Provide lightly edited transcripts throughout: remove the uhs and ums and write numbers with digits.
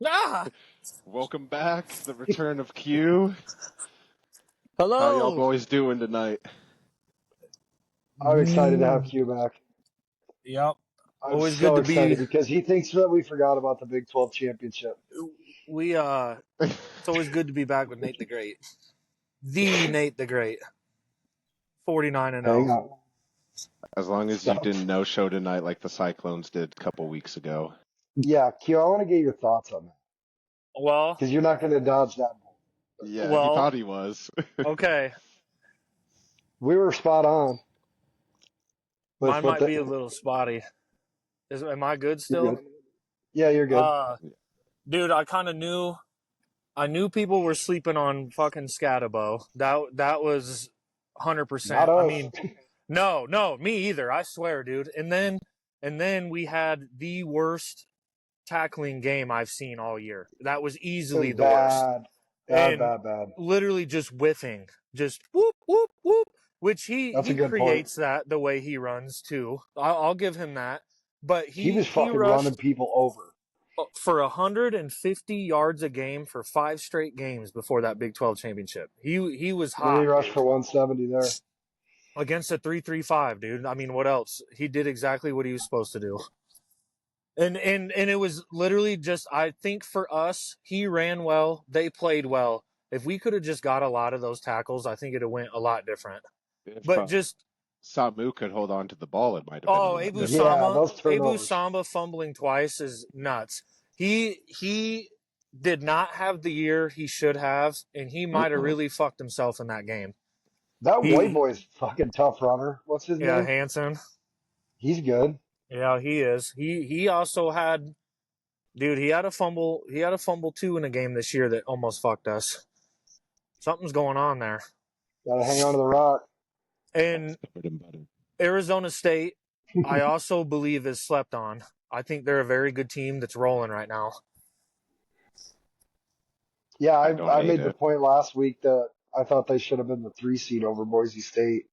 Ah, Welcome back. The return of Q. How y'all hello. boys doing tonight? I'm excited to have Mm, Q back. yep. I'm Always good so to be. excited because he thinks that we forgot about the Big 12 championship. We It's always good to be back with Nate the Great, the Nate the Great, 49 and Hang 0. on. As long as you Stop. didn't no show tonight like the Cyclones did a couple weeks ago. Yeah, Q, I want to get your thoughts on that Well, because you're not going to dodge that. Yeah, he well, thought he was. okay. We were spot on with Mine what might be a the. little spotty. Am I good You're still? good. Yeah, you're good. Uh, dude, I kind of knew. I knew people were sleeping on fucking Scatabo. That was Not 100%. I us. mean, no, me either. I swear, dude. And then we had the worst tackling game I've seen all year. That was It was easily the worst. bad. Bad, And bad, bad. literally just whiffing, just whoop whoop whoop, which he That's a he good point. creates that the way he runs too. I'll give him that. But He was he fucking running rushed people over. for 150 yards a game for 5 straight games before that Big 12 championship. He was And then he hot, rushed dude. for 170 there. Against a 3-3-5, dude. I mean, what else? He did exactly what he was supposed to do. And it was literally just, I think for us, he ran well, they played well. If we could have just got a lot of those tackles, I think it'd have went a lot different. If But just Samu could hold on to the ball, it might have been a lot different. Yeah, those Abu turnovers. Samba fumbling twice is nuts. He did not have the year he should have, and he might have really fucked himself in that game. That white He boy's fucking tough runner. What's his Yeah, name? Hanson. He's good. Yeah, he is. He also had, dude, he had a fumble. He had a fumble too in a game this year that almost fucked us. Something's going on there. Got to hang on to the rock. And Covered in butter. Arizona State, I also believe is slept on. I think they're a very good team that's rolling right now. Yeah, I don't I hate made the it. point last week that I thought they should have been the 3 seed over Boise State.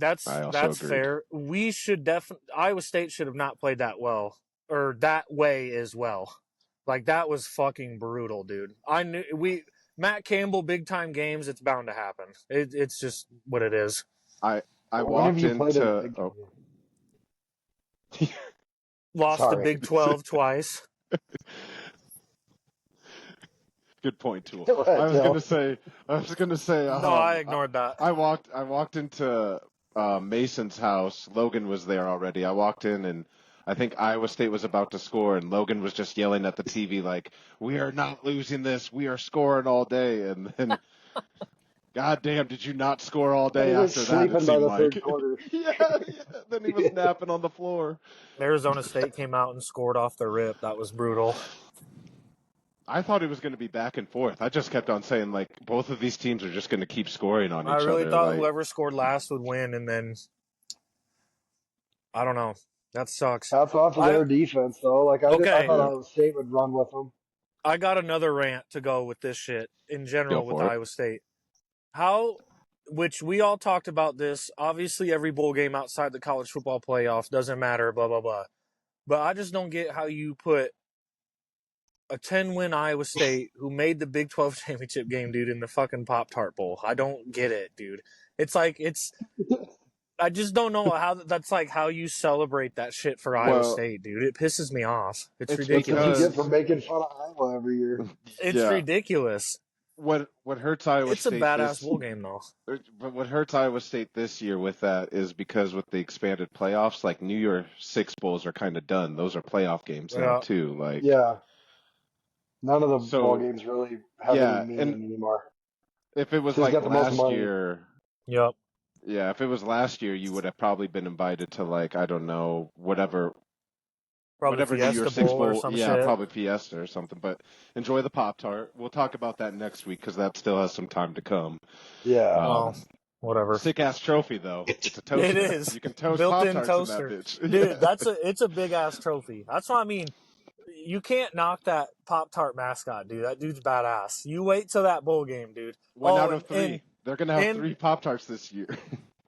I also That's agreed. fair. We should definitely Iowa State should have not played that well or that way as well. Like that was fucking brutal, dude. I knew we Matt Campbell big time games. It's bound to happen. It's just what it is. I When have walked you played in a into big game? Lost the Sorry. Big 12 twice. Good point, Tool. Go ahead, Dale. I was gonna say, No, I ignored that. I walked into Mason's house. Logan was there already. I walked in and I think Iowa State was about to score, and Logan was just yelling at the TV like, "We are not losing this. We are scoring all day." And then, God damn, did you not score all And day he was after that? It sleeping by seemed the like, third quarter. yeah. Then he was napping on the floor. Arizona State came out and scored off the rip. That was brutal. I thought it was going to be back and forth. I just kept on saying like both of these teams are just going to keep scoring on I each really other. thought Like whoever scored last would win, and then I don't know. That sucks. Hats off to I their defense, though. Like I Okay. thought yeah, Iowa State would run with them. I got another rant to go with this shit in go general with for it. Iowa State. How, which we all talked about this. Obviously, every bowl game outside the college football playoff doesn't matter, blah, blah, blah. But I just don't get how you put a 10-win Iowa State who made the Big 12 championship game, dude, in the fucking Pop-Tart Bowl. I don't get it, dude. I just don't know how that's like how you celebrate that shit for Iowa Well, State, dude. It pisses me off. It's it's That's what you ridiculous. get for because making fun of Iowa every year. It's yeah, ridiculous. what hurts Iowa It's a State badass this bowl game, though. but what hurts Iowa State this year with that is because with the expanded playoffs, like New Year Six bowls are kind of done. Those are playoff games now Yeah. too. Like Yeah, none of the ball so, games really have any yeah. meaning And anymore. if it was Who's like got the most last money? year, Yep. yeah, if it was last year, you would have probably been invited to like I don't know Probably whatever New Year Fiesta Six Bowl or bowl. some Yeah, shit. probably Fiesta or something. But enjoy the Pop Tart. We'll talk about that next week because that still has some time to come. Yeah, Oh, whatever. Sick ass trophy though. It's a toast. It is. You can toast Pop Built-in Tarts in that toaster. bitch. Dude, Yeah. it's a big ass trophy. That's what I mean. You can't knock that Pop Tart mascot, dude. That dude's badass. You wait till that bowl game, dude. One Oh, out of three. They're gonna have and 3 Pop Tarts this year.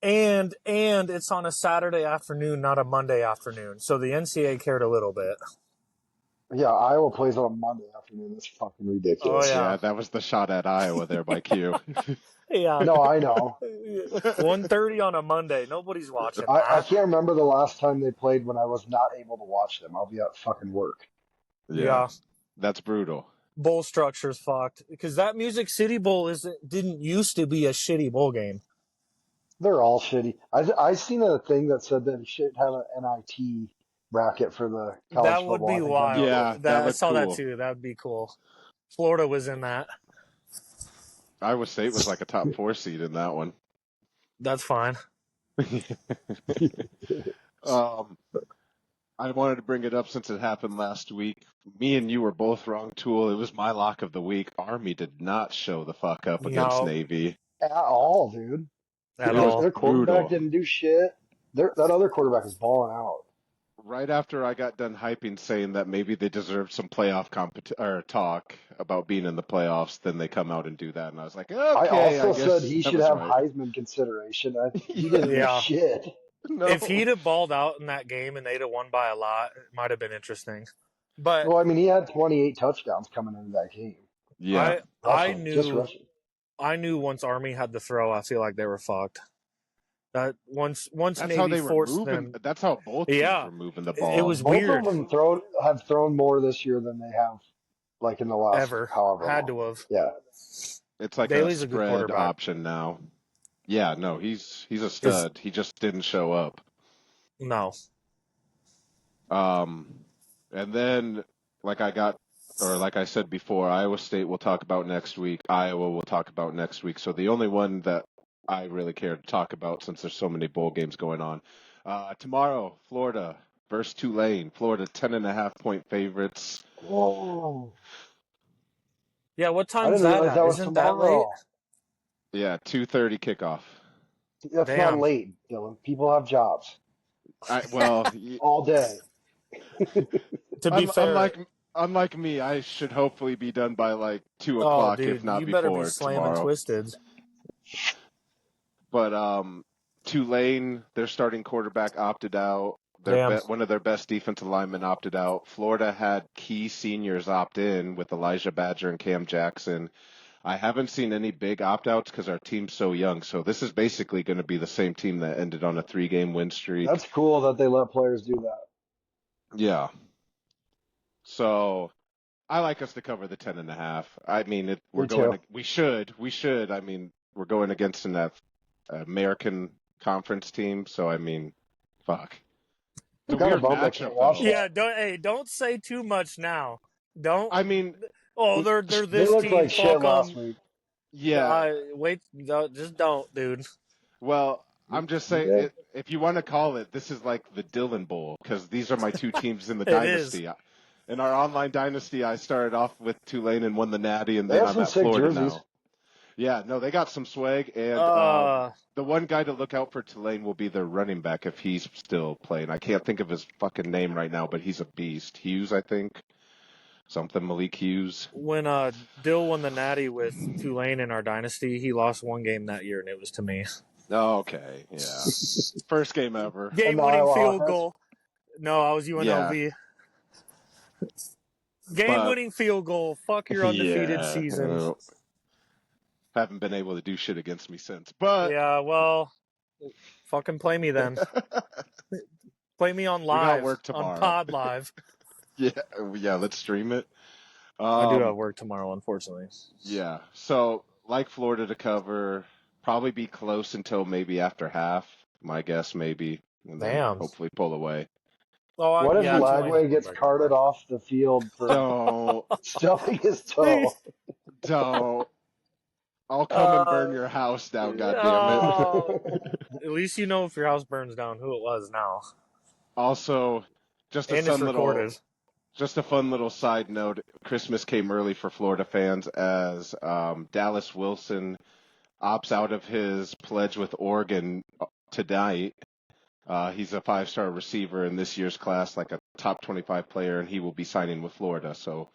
and it's on a Saturday afternoon, not a Monday afternoon. So the NCAA cared a little bit. Yeah, Iowa plays on a Monday afternoon. That's fucking Oh ridiculous. yeah, Yeah, that was the shot at Iowa there by Q. yeah. No, I know. 1:30 on a Monday. Nobody's watching I that. can't remember the last time they played when I was not able to watch them. I'll be at fucking work. Yeah, Yeah, that's brutal. bowl structure's fucked because that Music City Bowl didn't used to be a shitty bowl game. They're all shitty. I seen a thing that said that you should have an NIT bracket for the college That would football. be I think that'd be wild. cool. Yeah, that That I looked saw that cool. too. That would be cool. Florida was in that. Iowa State was like a top 4 seed in that one. That's fine. um, I wanted to bring it up since it happened last week. Me and you were both wrong, Tool. It was my lock of the week. Army did not show the fuck up against No, Navy. At all, dude. at It was all. Their quarterback brutal. didn't do shit. That other quarterback is balling out. Right after I got done hyping, saying that maybe they deserved some playoff or talk about being in the playoffs, then they come out and do that, and I was like, I okay, I also said guess he that should was have right. Heisman consideration. He didn't do Yeah. shit. No. If he'd have balled out in that game and they'd have won by a lot, it might have been interesting. But Well, I mean, he had 28 touchdowns coming into that game. Yeah. I Rushing, just knew rushing. once Army had the throw, I feel like they were fucked. That once That's Navy how they were forced moving. them, That's how both teams Yeah. were moving the It ball. was Both weird. of them have thrown more this year than they have, like in the last Ever however had long. to have. Yeah, It's like Bailey's a a good spread quarterback. option now. Yeah, no, he's a stud. He just didn't show up. No. And then like I said before, Iowa State we'll talk about next week. Iowa we'll talk about next week. So the only one that I really care to talk about, since there's so many bowl games going on, tomorrow, Florida versus Tulane. Florida 10.5-point favorites. whoa! Yeah, what I time's didn't that realize at? that was Isn't that late? tomorrow. Yeah, 2:30 kickoff. That's Damn. not late, Dylan. People have jobs all day. To be fair, unlike me, I should hopefully be done by like 2 oh o'clock, dude, if not you better be before slamming tomorrow. Twisted. But Tulane, their starting quarterback opted out. Damn. One of their best defensive linemen opted out. Florida had key seniors opt in with Elijah Badger and Cam Jackson. I haven't seen any big opt-outs because our team's so young. So this is basically going to be the same team that ended on a 3-game win streak. That's cool that they let players do that. Yeah. So I like us to cover the 10.5. I mean, we should. I mean, we're going against an American conference team. So I mean, fuck. It's a Kinda weird bummed I can't matchup, watch though. that. Yeah, don't say too much now. Don't. I mean, they're They this looked team. like shit Fuck last 'em. week. yeah. Wait, just don't, dude. Well, I'm just saying, Okay. if you want to call it, this is like the Dylan Bowl, because these are my two teams in the It dynasty. In our online dynasty, I started off with Tulane and won the Natty, and They then have I'm some at sick Florida jerseys. now. Yeah, no, they got some swag, and the one guy to look out for Tulane will be their running back if he's still playing. I can't think of his fucking name right now, but he's a beast. Hughes, I think. Something Malik Hughes. When Dill won the Natty with Tulane in our dynasty, he lost one game that year, and it was to me. Oh, okay, yeah. First game ever. Game-winning Iowa field offense? goal. No, I was UNLV. Game-winning field goal. Fuck your undefeated season. Haven't been able to do shit against me since. But Yeah, well, fucking play me then. Play me on live, work tomorrow. on Pod Live. yeah, let's stream it. I do have work tomorrow, unfortunately. Yeah, so like Florida to cover, probably be close until maybe after half. My guess, maybe, and then Damn. hopefully pull away. Oh, What if yeah, Lagway Tulane- gets carted off the field for Don't, stubbing his toe? don't. I'll come and burn your house down, goddammit. Oh. At least you know if your house burns down who it was now. Also, just a And it's fun recorded. little side note. Christmas came early for Florida fans as Dallas Wilson opts out of his pledge with Oregon tonight. He's a 5-star receiver in this year's class, like a top 25 player, and he will be signing with Florida. So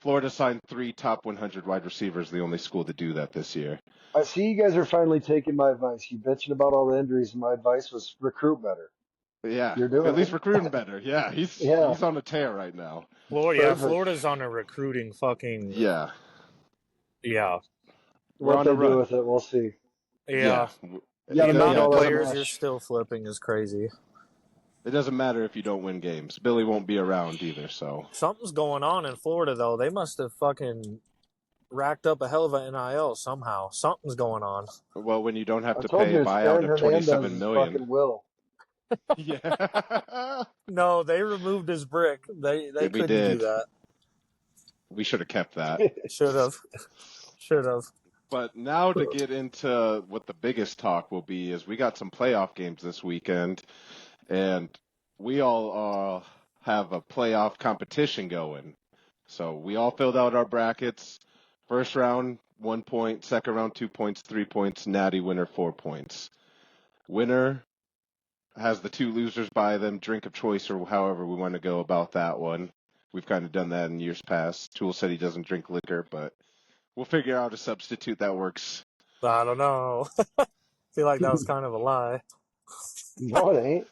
Florida signed 3 top 100 wide receivers, the only school to do that this year. I see you guys are finally taking my advice. You bitching about all the injuries, and my advice was recruit better. Yeah, You're doing at least it. recruiting better. Yeah, he's Yeah, on a tear right now. perfect. Florida's on a recruiting fucking Yeah, yeah. we're What on a they do run. with it, we'll see. Yeah. You got The to make amount Yeah, of all it that doesn't players you're mesh. still flipping is crazy. it doesn't matter if you don't win games. Billy won't be around either. So Something's going on in Florida though. They must have fucking racked up a hell of an NIL somehow. Something's going on. well, when you don't have I to told pay a you it's buyout Aaron of 27 Hernandez's million. fucking will. Yeah, No, they removed his brick. They we couldn't do did. that. We should have kept that. Should have. Should have. But now to get into what the biggest talk will be is we got some playoff games this weekend, and we all have a playoff competition going. So we all filled out our brackets. First round, 1 point. Second round, 2 points, 3 points. Natty winner, 4 points. Winner has the two losers by them, drink of choice, or however we want to go about that one. We've kind of done that in years past. Tool said he doesn't drink liquor, but we'll figure out a substitute that works. I don't know. Feel like that was kind of a lie. No, it ain't.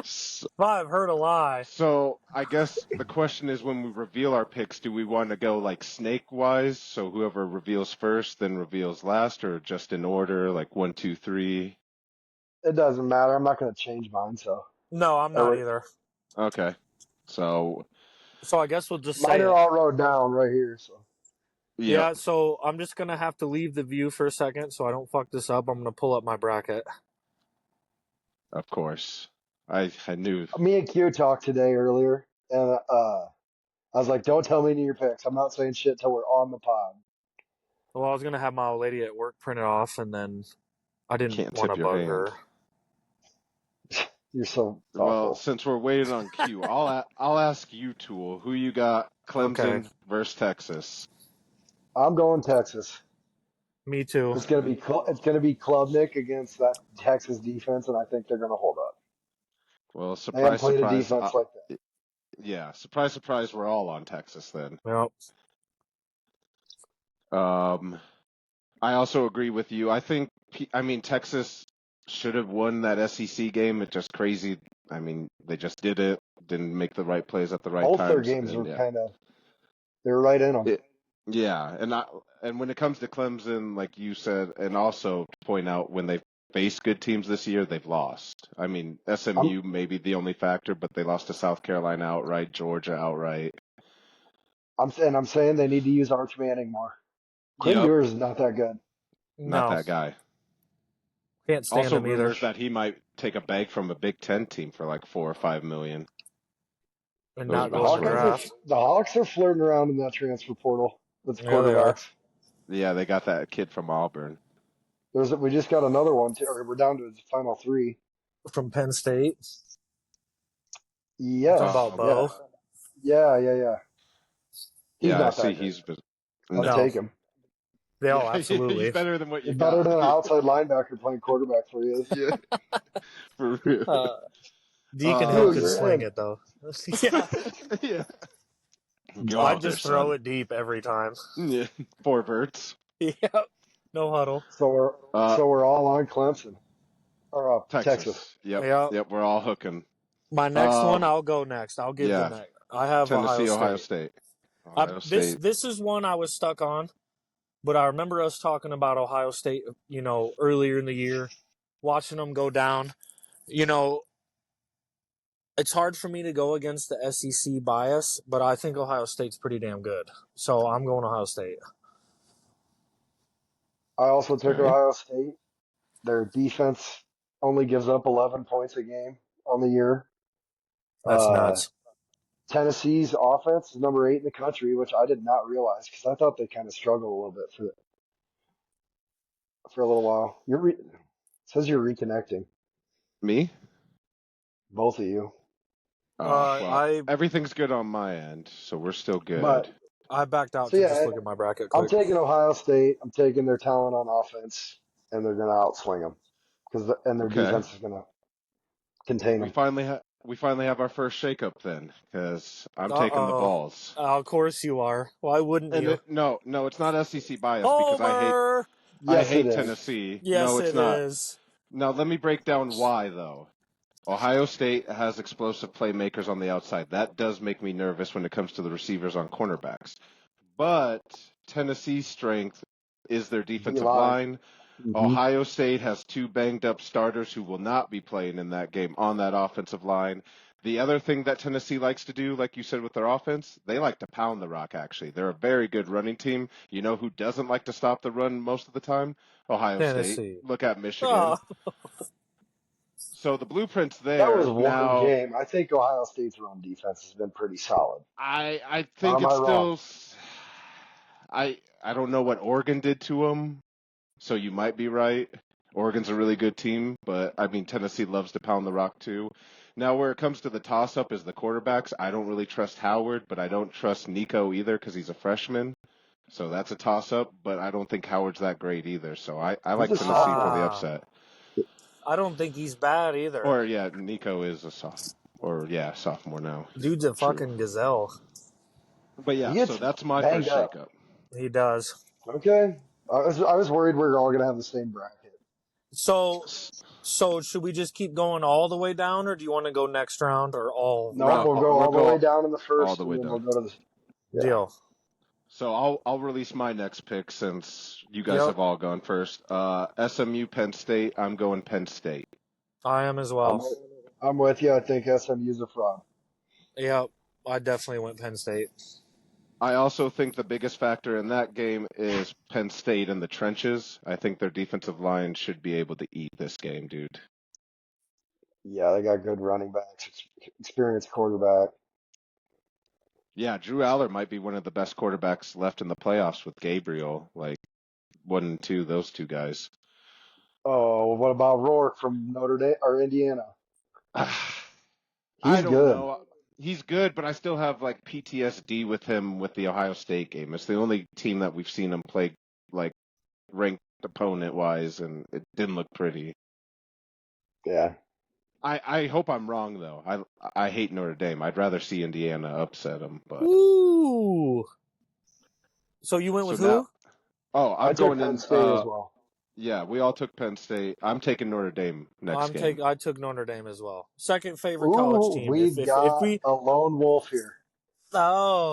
So, If I've heard a lie. so I guess the question is, when we reveal our picks, do we want to go like snake wise? So whoever reveals first, then reveals last, or just in order, like 1, 2, 3? It doesn't matter. I'm not going to change mine. So No, I'm not either. Okay. So So I guess we'll just mine say are it. all wrote down right here. So yeah, Yeah, so I'm just gonna have to leave the view for a second so I don't fuck this up. I'm gonna pull up my bracket. of course. I knew. me and Q talked today earlier, and I was like, "Don't tell me any of your picks. I'm not saying shit till we're on the pod." Well, I was gonna have my old lady at work print it off, and then I didn't Can't want tip to your bug hand. her. You're so Well, thoughtful. since we're waiting on Q, I'll ask you, Tool, who you got? Okay, Clemson versus Texas. I'm going Texas. me too. It's gonna be it's gonna be Klubnik against that Texas defense, and I think they're gonna hold up. Well, They haven't surprise, played a surprise. defense like that. Yeah, surprise, surprise. We're all on Texas then. Yep. I also agree with you. I mean, Texas should have won that SEC game. It's just crazy. I mean, they just did it. Didn't make the right plays at the right Both their times, games and were yeah. they were right in them. Yeah, and when it comes to Clemson, like you said, and also to point out when they faced good teams this year, they've lost. I mean, SMU may be the only factor, but they lost to South Carolina outright, Georgia outright. I'm saying they need to use Arch Manning more. Quinn Yep, Ewers is not that good. not No, that guy. can't stand Also, him either. rumors that he might take a bag from a Big Ten team for like 4 or 5 million. And Those not are go in the rumors. draft. The Hawks are flirting around in that transfer portal with the Yeah, they are. quarterbacks. Yeah, they got that kid from Auburn. We just got another one too. Or we're down to the final three. From Penn State. Yes. Talking about Bo. Yeah. He's Yeah, I not see that good. he's been. I'll No. take him. Yeah, Yeah, absolutely. he's better than what you He's better got. than an outside linebacker playing quarterback for you. Yeah, for real. Deacon He Hill was could swing in. it though. Yeah. Yeah. Go I'd out there, just throw son. it deep every time. Yeah, 4 verts. Yep. No huddle. So we're all on Clemson or Texas. Texas. Yep. We're all hooking. My next one, I'll go next. I'll give Yeah. the next. I have Tennessee, Ohio State. Ohio State. This is one I was stuck on, but I remember us talking about Ohio State, earlier in the year, watching them go down. It's hard for me to go against the SEC bias, but I think Ohio State's pretty damn good. So I'm going Ohio State. I also took Okay. Ohio State. Their defense only gives up 11 points a game on the year. That's nuts. Tennessee's offense is number 8 in the country, which I did not realize because I thought they kind of struggled a little bit for a little while. It says you're reconnecting, Me? both of you. Well, everything's good on my end, so we're still good. But I backed out So, to yeah, just look at my bracket I'm quick. taking Ohio State. I'm taking their talent on offense, and they're going to outswing them and their Okay. defense is going to contain We them. finally have our first shakeup then, because I'm taking the balls. Of course you are. Why wouldn't And you? no, it's not SEC bias because Homer! Yes, I hate it is. Tennessee. Yes, No, it's it not. is. Now let me break down why though. Ohio State has explosive playmakers on the outside. That does make me nervous when it comes to the receivers on cornerbacks. But Tennessee's strength is their defensive D-line. line. Hmm. Ohio State has two banged up starters who will not be playing in that game on that offensive line. The other thing that Tennessee likes to do, like you said with their offense, they like to pound the rock, actually. They're a very good running team. You know who doesn't like to stop the run most of the time? Ohio State. Tennessee. Look at Michigan. Oh, So the blueprint's That was there. one Now, game. I think Ohio State's run defense has been pretty solid. I Or think am I it's wrong? still. I don't know what Oregon did to them, so you might be right. Oregon's a really good team, but I mean Tennessee loves to pound the rock too. Now, where it comes to the toss-up is the quarterbacks. I don't really trust Howard, but I don't trust Nico either because he's a freshman. So that's a toss-up, but I don't think Howard's that great either. So I He's like a Tennessee for the sophomore. upset. I don't think he's bad either. Or yeah, Nico is a sophomore. Or yeah, sophomore now. Dude's a True. fucking gazelle. But He yeah, so gets that's my banged first up. shakeup. He does. Okay. I was worried we were all gonna have the same bracket. So should we just keep going all the way down, or do you want to go next round, or all No, round? we'll go we'll all the way go down in the all first, the and way then we'll down. go to the. Yeah. Deal. So I'll release my next pick since you guys Yep. have all gone first. SMU Penn State. I'm going Penn State. I am as I'm, well. with- I'm with you. I think SMU's a fraud. Yep. I definitely went Penn State. I also think the biggest factor in that game is Penn State in the trenches. I think their defensive line should be able to eat this game, dude. Yeah, they got good running backs, experienced quarterback. Yeah, Drew Aller might be one of the best quarterbacks left in the playoffs with Gabriel. Like 1 and 2, those two guys. Oh, what about Rourke from Notre Dame or Indiana? I He's don't good. know. He's good, but I still have like PTSD with him with the Ohio State game. It's the only team that we've seen him play like ranked opponent wise, and it didn't look pretty. Yeah. I hope I'm wrong though. I hate Notre Dame. I'd rather see Indiana upset them. But Ooh. So you went so with now, who? oh, I I'm took going Penn in. State as well. Yeah, we all took Penn State. I'm taking Notre Dame next game. I took Notre Dame as well. Second favorite college Ooh, team. we've If got we a lone wolf here.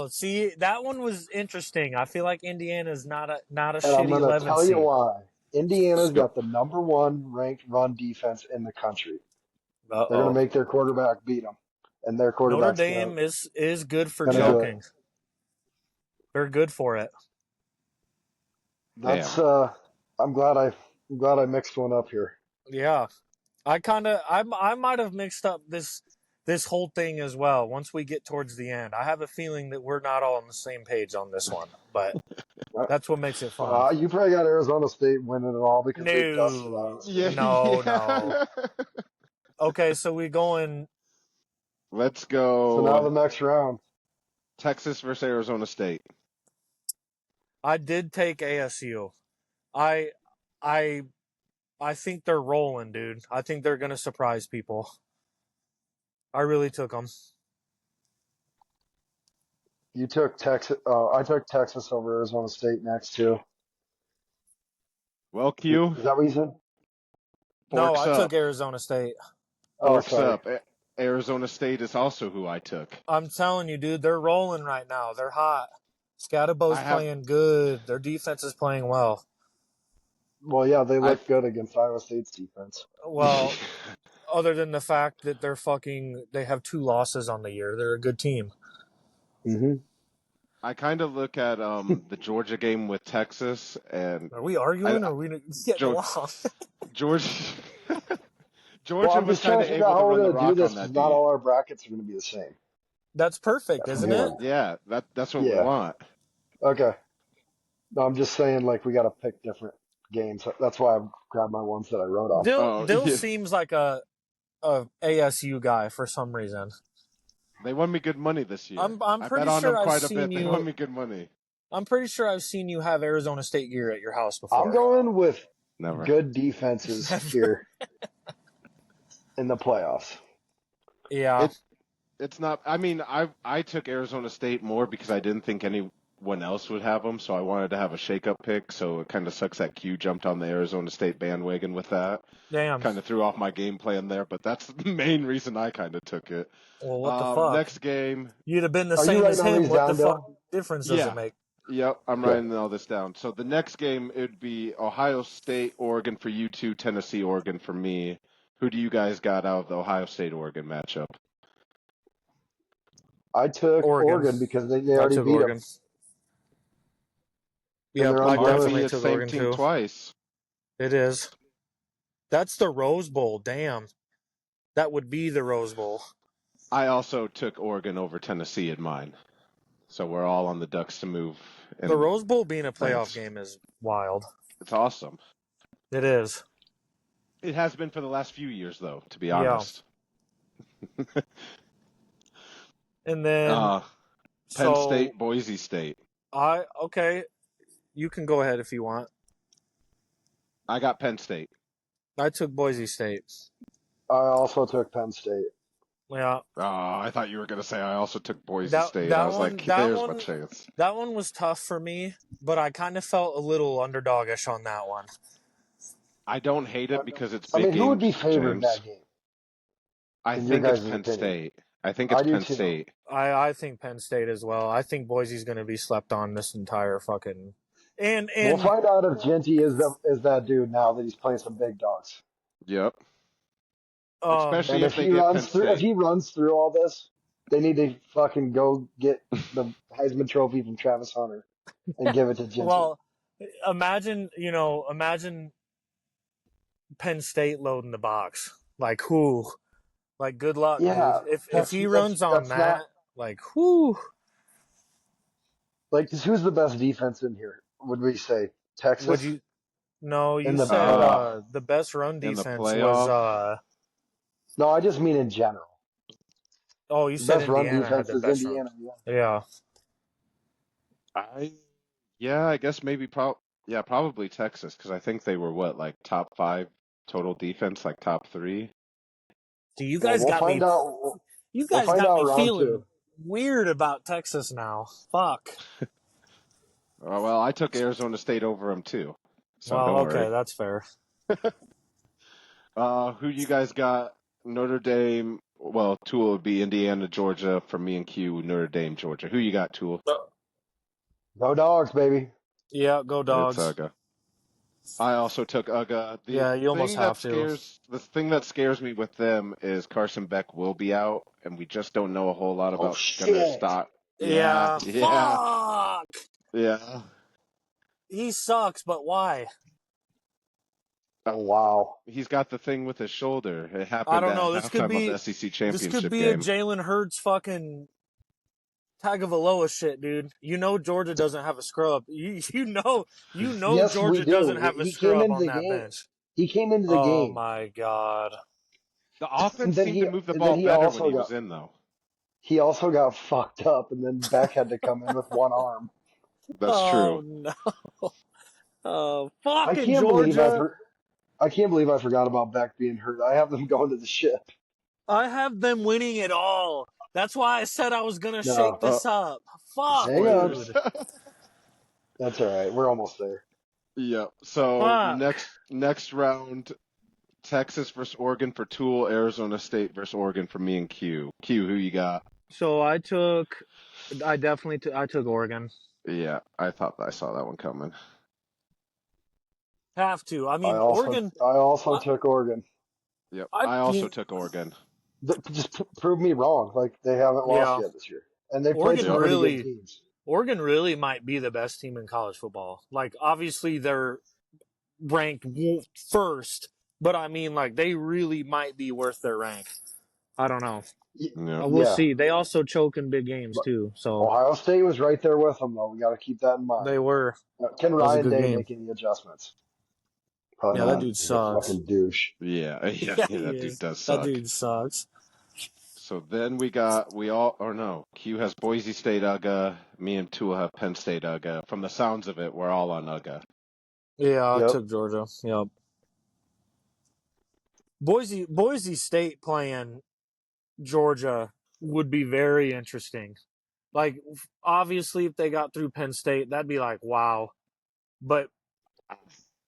see, that one was interesting. I feel like Indiana's not a And I'm shitty going to 11 tell you seed. why. Indiana's Let's go. got the #1 ranked run defense in the country. They're going to Uh-oh. make their quarterback beat them. And their Notre quarterback's Dame is good for going to do it. choking. They're good for it. That's Damn. I'm glad I mixed one up here. Yeah. I might have mixed up this whole thing as well once we get towards the end. I have a feeling that we're not all on the same page on this one, but that's what makes it fun. You probably got Arizona State winning it all because they dusted No. Iowa State. Yeah, No, yeah. Okay, so we going Let's So now the go next round. Texas versus Arizona State. I did take ASU. I I I think they're rolling, dude. I think they're going to surprise people. I really took them. You took Texas. I took Texas over Arizona State next too. Well, Q, Is that what you said? No, forks I took up. Arizona State. Oh, Forks sorry. up. Arizona State is also who I took. I'm telling you, dude, they're rolling right now. They're hot. Scadabo's I have playing good. Their defense is playing well. Well, yeah, they I look good against Iowa State's defense. Well, other than the fact that they have 2 losses on the year. They're a good team. Mm-hmm. I kind of look at the Georgia game with Texas and Are we arguing or are we getting Georgia along? Georgia Well, Georgia I'm was just trying kind to of figure out able to how we're run the going to do rock this on because that not D. all our brackets are going to be the same. That's perfect, That's isn't one. it? Yeah, that's what we Yeah. want. Okay. No, I'm just saying, like, we got to pick different games. That's why I grabbed my ones that I wrote on. Dill Yeah. seems like a ASU guy for some reason. They won me good money this year. I'm I pretty bet on sure them I've quite a seen bit. They won you. me good money. I'm pretty sure I've seen you have Arizona State gear at your house before. I'm going with Never. good defenses Never. here in the playoffs. Yeah. It's not. I mean, I took Arizona State more because I didn't think everyone else would have them, so I wanted to have a shake-up pick. So it kind of sucks that Q jumped on the Arizona State bandwagon with that. Damn. Kind of threw off my game plan there, but that's the main reason I kind of took it. Well, what the fuck? Next game. You'd have been the Are you same as writing all him. these What the down, fuck Bill? difference does Yeah. it make? Yep, I'm Okay. writing all this down. So the next game, it would be Ohio State, Oregon for you two, Tennessee, Oregon for me. Who do you guys got out of the Ohio State-Oregon matchup? I took Oregon because they I already took beat Oregon. them. Yep, they're I unbeatable. definitely it's took same Oregon team too. twice. It is. That's the Rose Bowl. Damn. That would be the Rose Bowl. I also took Oregon over Tennessee in mine. So we're all on the Ducks to move. The Rose Bowl being a playoff Thanks. game is wild. It's awesome. It is. It has been for the last few years, though, to be Yeah. honest. And then Penn so State, Boise State. Okay. You can go ahead if you want. I got Penn State. I took Boise State. I also took Penn State. Yeah. I thought you were going to say I also took Boise That- State. that I was one- like, that there's my one- chance. That one was tough for me, but I kind of felt a little underdogish on that one. I don't hate it because it's I big mean, who would be games, favored in James. that game? I in think your it's guys' Penn opinion? State. I think I it's do Penn too. State. I think Penn State as well. I think Boise's going to be slept on this entire fucking. And We'll find out if Genty is that dude now that he's playing some big dogs. Yep. um, Especially And if if they he get runs Penn through, State. if he runs through all this, they need to fucking go get the Heisman Trophy from Travis Hunter and give it to Genty. well, imagine Penn State loading the box. Like who? Like good luck, Yeah, dude. If that's- he runs on that's that, not- like who? Like, who's the best defense in here? Would we say Texas? Would you? No, you In the said playoff. the best run In the defense playoff? was. No, I just mean in general. Oh, you The said best run Indiana had defense the is best Indiana. run. Yeah. Yeah. I guess maybe probably Texas because I think they were like top 5 total defense, like top 3. Do you Well, guys we'll got find me? out. You guys find got out me round feeling two. weird about Texas now. Fuck. Well, I took Arizona State over them too. So well, don't okay, worry. that's fair. Who you guys got? Notre Dame. Well, Tool would be Indiana, Georgia. For me and Q, Notre Dame, Georgia. Who you got, Tool? Go Dogs, baby. Yeah, go Dogs. It's UGA. I also took UGA. Yeah, you almost have to. The thing that scares me with them is Carson Beck will be out, and we just don't know a whole lot about Gunnar shit. Stock. Yeah. Yeah. Fuck. Yeah. He sucks, but why? Oh, wow. He's got the thing with his shoulder. It happened I don't at know. This could halftime be of the SEC this championship could be game. a Jalen Hurts fucking Tagovailoa shit, dude. You know Georgia doesn't have a scrub. You know Yes, we Georgia do. doesn't have a He came scrub into on the that game. bench. He came into the Oh game. my god. The offense then seemed he- to move the and ball then he better also when he got- was in, though. He also got fucked up, and then Beck had to come in with one arm. That's Oh true. no. Oh I fucking can't believe Georgia. I can't believe I forgot about Beck being hurt. I have them going to the ship. I have them winning it all. That's why I said I was gonna No. shake this up. Fuck, Hang on. dude. That's all right. We're almost there. Yeah. So Fuck. next round, Texas versus Oregon for Tool, Arizona State versus Oregon for me and Q. Q, who you got? So I took Oregon. Yeah, I thought I saw that one coming. Have to. I mean, I also Oregon. took Oregon. Yep. I I also mean- took Oregon. Just prove me wrong. Like, they haven't lost Yeah. yet this year, and they played Oregon some pretty really- good teams. Oregon really might be the best team in college football. Like, obviously they're ranked first, but I mean, like, they really might be worth their rank. I don't know. Yeah. We'll Yeah. see. They also choke in big games too, so Ohio State was right there with them, though. We got to keep that in mind. they were. Can was a Ryan good Day game. make any adjustments? Probably Yeah, that not. dude He's a sucks. fucking douche. Yeah, Yeah, that he dude is. does That suck. dude sucks. So then Q has Boise State UGA, me and Tua have Penn State UGA. From the sounds of it, we're all on UGA. Yeah, I Yep. took Georgia. Yep. Boise State playing Georgia would be very interesting. Like, obviously, if they got through Penn State, that'd be like, wow. But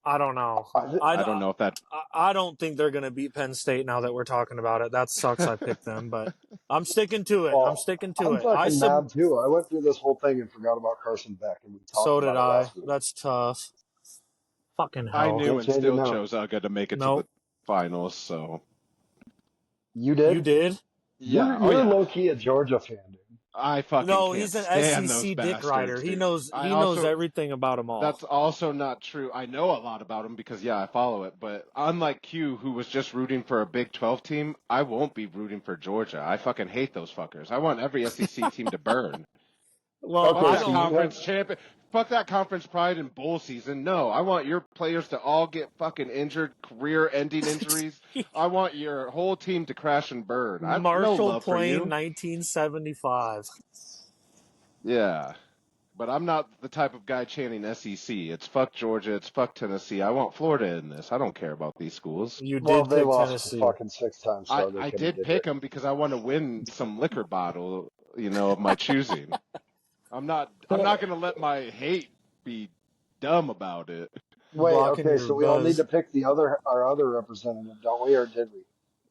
I don't know. I don't know if that. I don't think they're going to beat Penn State now that we're talking about it. That sucks I picked them, but I'm sticking to it. I'm Well, sticking to I'm it. fucking mad too. I went through this whole thing and forgot about Carson Beck, and we talked So did about it I. last week. That's tough. Fucking I hell. knew Can't and change it still now. chose Uga to make it to Nope. the finals. So You did? You did? yeah, You're low key a Georgia fan, dude. I fucking No, can't he's an stand those SEC dick bastards, rider. dude. He knows everything about them all. That's also not true. I know a lot about him because I follow it. But unlike Q, who was just rooting for a Big 12 team, I won't be rooting for Georgia. I fucking hate those fuckers. I want every SEC team to burn. Well, Fuck Okay, that so you conference have- champion. Fuck that conference pride and bowl season. No, I want your players to all get fucking injured, career-ending injuries. I want your whole team to crash and burn. I have no Marshall love for Plain, you. 1975. Yeah. But I'm not the type of guy chanting SEC. It's fuck Georgia. It's fuck Tennessee. I want Florida in this. I don't care about these schools. You Well, did they pick lost Tennessee. fucking 6 times, so they I couldn't did get pick it. them because I want to win some liquor bottle, of my choosing. I'm not going to let my hate be dumb about it. Wait, Blocking okay, your so we all need buzz. to pick our other representative, don't we, or did we?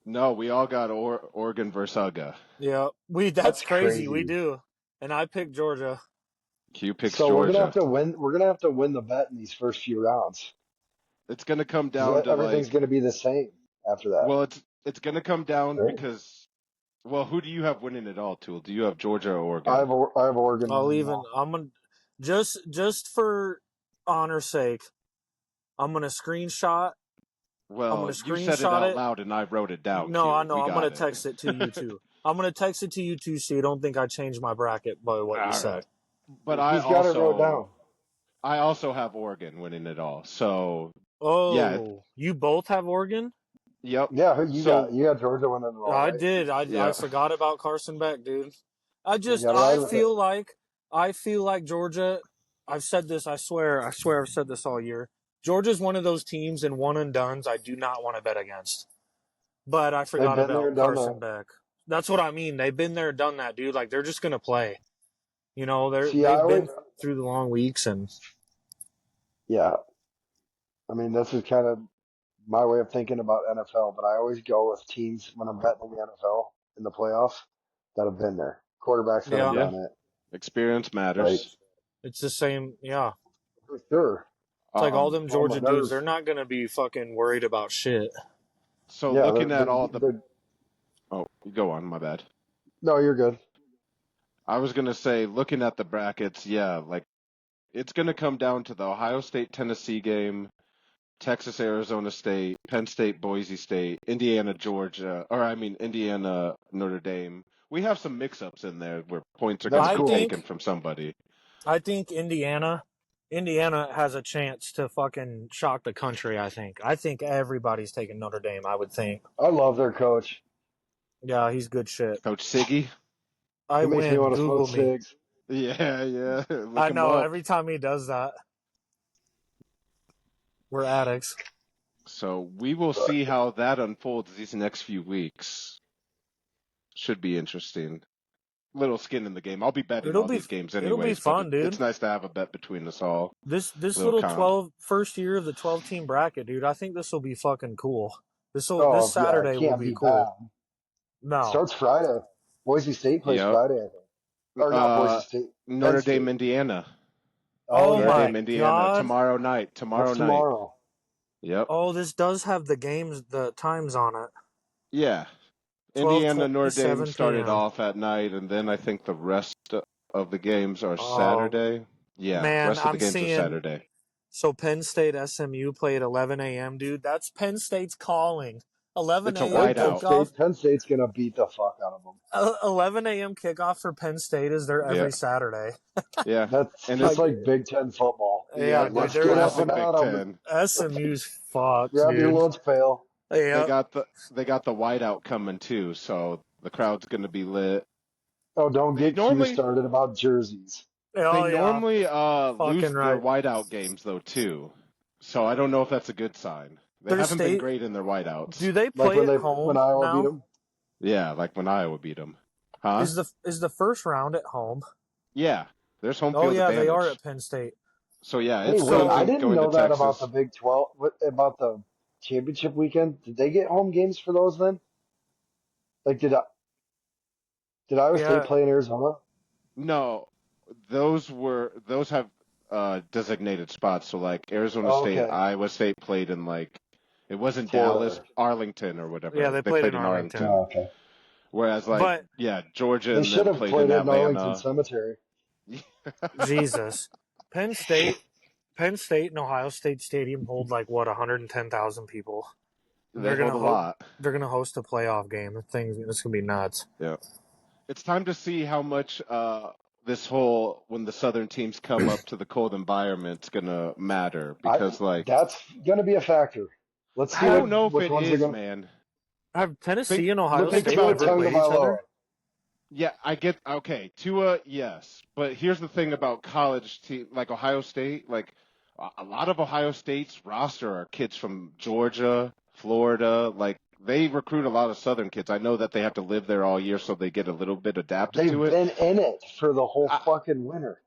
No, we all got Oregon versus Uga. Yeah, that's That's crazy. We crazy. do. And I picked Georgia. Q picks So Georgia. we're gonna have to win. We're gonna have to win the bet in these first few rounds. It's going to come 'Cause down to everything's gonna be the same after that. well, it's going to come down Right. because who do you have winning it all, Tool? Do you have Georgia or Oregon? I have Oregon. I'll winning even. now. I'm gonna just for honor's sake. I'm gonna screenshot. Well, gonna you said it screenshot out it. loud and I wrote it down. No, Q. I know. We I'm got gonna it. text it to you too. I'm gonna text it to you too, so you don't think I changed my bracket by what you All said. right. But He's got it wrote down. I also have Oregon winning it all. So Oh, yeah, you both have Oregon? yep. Yeah, who you So- got? You got Georgia winning it all. I Right? did. I Yeah. forgot about Carson Beck, dude. You gotta ride with I feel like Georgia. I've said this. I swear I've said this all year. Georgia's one of those teams in one and dones I do not want to bet against. But I forgot been there about and done Carson Beck. That's what I mean. They've been there, done that, dude. Like they're just gonna play. You know, See, they've been through the long weeks and Yeah, I mean this is kind of my way of thinking about NFL, but I always go with teams when I'm betting in the NFL in the playoffs that have been there. Quarterbacks that have Yeah. done it. Experience matters. Right. it's the same. Yeah, For sure. it's like all them my Georgia nerves. dudes. They're not gonna be fucking worried about shit. So Yeah, looking at all the they're- oh, go on, my bad. No, you're good. I was gonna say, looking at the brackets, like it's gonna come down to the Ohio State Tennessee game, Texas Arizona State, Penn State Boise State, Indiana Georgia, Indiana Notre Dame. We have some mix-ups in there where points are That's gonna be cool. taken from somebody. I think Indiana has a chance to fucking shock the country. I think everybody's taking Notre Dame. I would think. I love their coach. Yeah, he's good shit. Coach Siggy. I It makes win. me want to Google smoke me. cigs. Yeah. Look I him know. up. Every time he does that, we're addicts. So we will see how that unfolds these next few weeks. Should be interesting. Little skin in the game. I'll be betting It'll all be- these games it'll anyways. be fun, but dude. It's nice to have a bet between us all. This Little little comp. first year of the 12-team bracket, dude. I think this will be fucking cool. This Oh, this Saturday yeah, it will can't be be cool. bad. No, Starts Friday. Boise State plays Yep. Friday, I think. Or not Boise State. Notre Penn State. Dame, Indiana. Oh Notre my Dame, Indiana. God. Tomorrow night. That's tomorrow. Yep. Oh, this does have the times on it. Yeah. 12, Indiana, Notre 27 Dame started p.m. off at night, and then I think the rest of the games are Oh, Saturday. Yeah, man, rest of I'm the games seeing- are Saturday. So Penn State SMU play at 11 a.m., dude. That's Penn State's calling. 11 It's a a.m. whiteout. kickoff. Penn State's going to beat the fuck out of them. 11 a.m. kickoff for Penn State is there every Yeah. Saturday. Yeah. That's And just it's like Big Ten football. Yeah, dude, let's they're get up classic and Big out of it. Ten. SMU's fucked, Grab your dude. lunch pail. Yeah. They got the whiteout coming too, so the crowd's gonna be lit. Oh, don't They get normally- Q started about jerseys. Oh, They yeah. normally lose Fucking their right. whiteout games though too, so I don't know if that's a good sign. They Their haven't been state- great in their whiteouts. Do they Like play when at home when Iowa now? beat them. Yeah, like when Iowa beat them. Huh? Is the first round at home? Yeah, there's home Oh field yeah, they are advantage. at Penn State. So yeah, Hey, it's wait, I Clemson didn't going to know that about the Texas. Big 12, about the championship weekend. Did they get home games for those then? Like, did Iowa State Yeah, play in Arizona? No, those have designated spots. So like Arizona Oh, State, okay, Iowa State played in like it wasn't Dallas, Florida. Arlington or yeah, whatever. they They played played in in Arlington. Oh, Arlington. okay. Whereas like But yeah, Georgia They and should them have played played in it in Arlington Atlanta. Cemetery. Jesus, Penn State, Penn State and Ohio State Stadium hold like what 110,000 people. And They hold a lot. they're gonna host a playoff game. It's gonna be nuts. Yeah. It's time to see how much this whole when the southern teams come up to the cold environment's gonna matter I because like That's gonna be a factor. Let's see I what don't know if which it ones are is, going. man. Have Think Tennessee and Ohio Look at think State about Tua ever played each Tagovailoa. other? Yeah, I get okay. Tua, yes, but here's the thing about college team like Ohio State. Like a lot of Ohio State's roster are kids from Georgia, Florida. Like they recruit a lot of Southern kids. I know that they have to live there all year, so they get a little bit adapted They've to it. been in it for the whole I, fucking winter.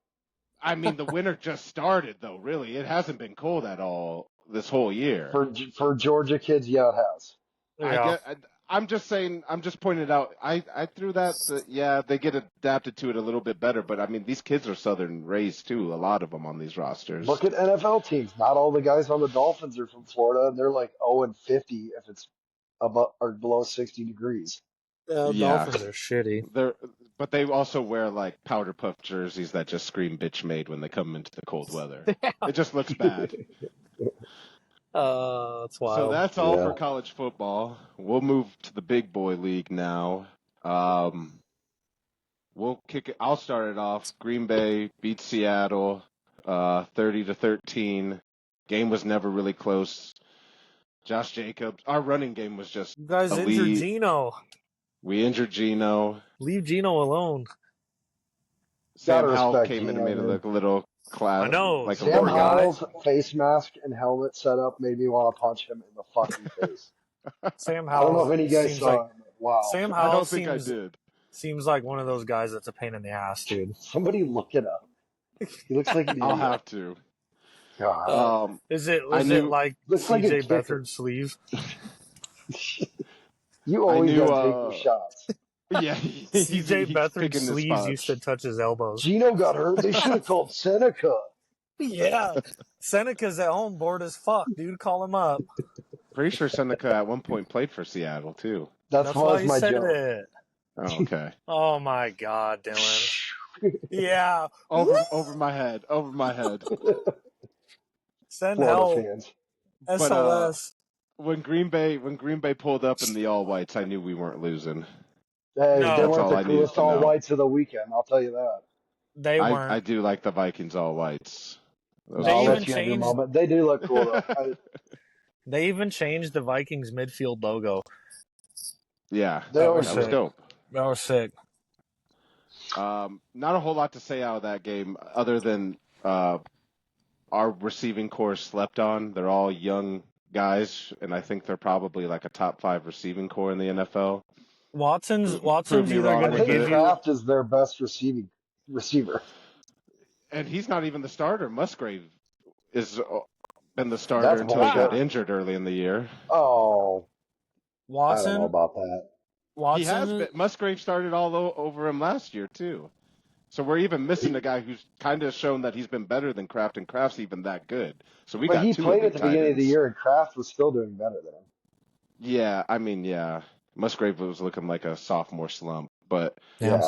I mean, the winter just started though. Really, it hasn't been cold at all this whole year. For Georgia kids, yeah, it has. I Yeah, get. I'm just saying. I'm just pointing it out. I threw that. Yeah, they get adapted to it a little bit better. But I mean, these kids are Southern raised too. A lot of them on these rosters. Look at NFL teams. Not all the guys on the Dolphins are from Florida, and they're like 0-50 if it's above or below 60 degrees. Yeah, Dolphins are shitty. they're. But they also wear like powder puff jerseys that just scream "bitch made" when they come into the cold weather. It just looks bad. That's So wild. that's all Yeah. for college football. We'll move to the big boy league now. We'll kick it. I'll start it off. Green Bay beats Seattle, 30-13. Game was never really close. Josh Jacobs, our running game was just You guys injured elite. Geno. We injured Geno. Leave Geno alone. Sam Gotta Howell respect came in Geno, and made it man. look a little I know. like a Sam Poor little. guy. Howell's face mask and helmet setup made me want to punch him in the fucking face. Sam I don't know Howell if any guys seems saw like it, but wow. Sam I Howell don't think I seems did. seems like one of those guys that's a pain in the ass, dude. Somebody look it up. He looks like an I'll idiot. have to. God. Is I it knew. like Looks like a CJ kicker. Beathard's sleeves? You I always knew. gotta take your shots. Yeah, he's CJ Beathard's picking his sleeves used to spots. touch his elbows. Gino got hurt. They should have called Seneca. Yeah. Seneca's at home bored as fuck, dude. Call him up. Pretty sure Seneca at one point played for Seattle too. That's That's why why it's he my said joke. it. Oh, okay. Oh my god, Dylan. Yeah. Over my head. Over my head. Send Florida help. fans. But SOS. when Green Bay pulled up in the all whites, I knew we weren't losing. Hey, No. they That's weren't all the I needed coolest to all know. whites of the weekend. I'll tell you that. They I weren't. do like the Vikings all whites. Those They I'll are even let you have your changed- moment. They do look cool though. They even changed the Vikings midfield logo. yeah, They that always was say. dope. That was sick. Not a whole lot to say out of that game other than our receiving core slept on. They're all young guys, and I think they're probably like a top 5 receiving core in the NFL. Watson's Prove me either wrong I going to with think give it. you. Kraft is their best receiver. And he's not even the starter. Musgrave is been the starter That's until he got bullshit. injured early in the year. Oh, I don't know Watson. about that. He has Watson. been. Musgrave started all over him last year too. So we're even missing a guy who's kind of shown that he's been better than Kraft, and Kraft's even that good. So we But got he 2 played elite at the beginning of the tight ends. year, and Kraft was still doing better than him. Yeah, I mean, yeah. Musgrave was looking like a sophomore slump, but Yeah.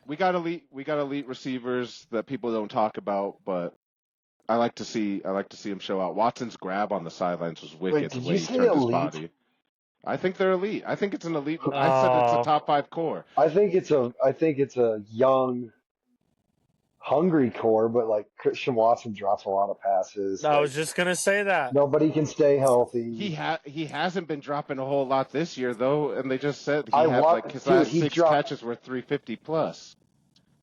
we got elite receivers that people don't talk about, but I like to see him show out. Watson's grab on the sidelines was wicked. did the you way he say turned his elite? body. I think they're elite. I think it's an elite. I said it's a top 5 core. I think it's a young, hungry core, but like Christian Watson drops a lot of passes. I Like, was just going to say that. nobody can stay healthy. He hasn't been dropping a whole lot this year though, and they just said his Dude, last he 6 dropped- catches were 350 plus.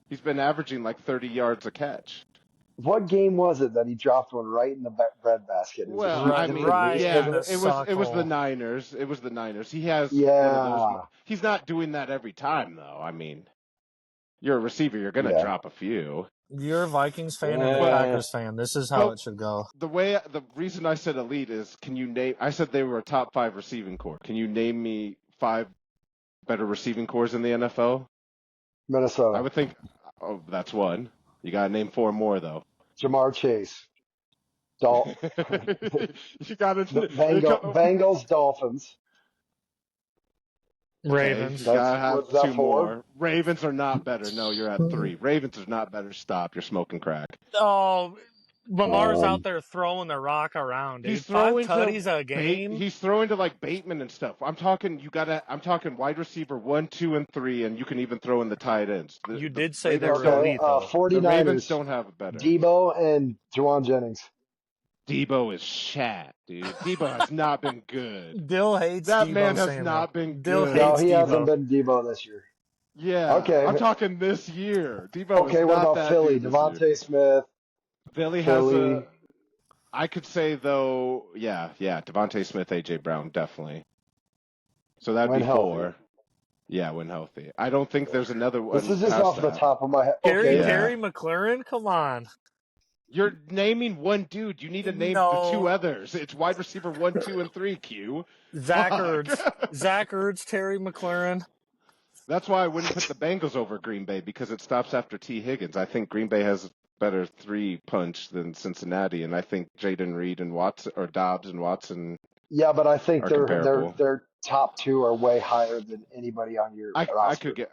He's been averaging like 30 yards a catch. What game was it that he dropped one right in the bread basket? Well, Right- I mean, right yeah, in the it was the suckle. Niners. It was the Niners. He has one of Yeah. those. He's not doing that every time though. I mean, You're a receiver. You're gonna Yeah. drop a few. You're a Vikings fan and a Eh. Packers fan. This is how But it should go. the reason I said elite is, can you name? I said they were a top 5 receiving core. Can you name me 5 better receiving cores in the NFL? I Minnesota. would think. Oh, that's one. You gotta name 4 more though. Jamar Chase. You gotta. Bengals, Dolphins. Okay, Ravens. you gotta What's have that 2 for? more. Ravens are not better. No, you're at 3. Ravens are not better. Stop. You're smoking crack. Oh, Lamar's out Um, there throwing the rock around, dude. He's 5 throwing tutties to a game. He's throwing to like Bateman and stuff. I'm talking. I'm talking wide receiver 1, 2, and 3, and you can even throw in the tight ends. You The did say they Ravens were don't. elite, though. The Ravens 49ers. don't have a better. Debo and Juwan Jennings. Debo is shat, dude. Debo has not been good. Dill hates That Debo man has Samuel. not been Dill good. No, hates he Debo. hasn't been Debo this year. Yeah. Okay. I'm talking this year. Debo Okay, is what not about that Philly? dude this year. Devontae Smith. Philly has Philly. I could say though, yeah, Devontae Smith, AJ Brown, definitely. So that'd When be healthy. 4. Yeah, when healthy. I don't think there's another one. This is just past off the that. top of my head. Terry Okay. Yeah. McLaurin? Come on. You're naming one dude. You need to name No. the 2 others. It's wide receiver 1, 2, and 3. Q. Zach Fuck. Ertz. Zach Ertz, Terry McLaurin. That's why I wouldn't put the Bengals over Green Bay, because it stops after T. Higgins. I think Green Bay has better 3 punch than Cincinnati, and I think Jaden Reed and Watson, or Dobbs and Watson. Yeah, but I think Are their comparable. top 2 are way higher than anybody on your roster. I could get.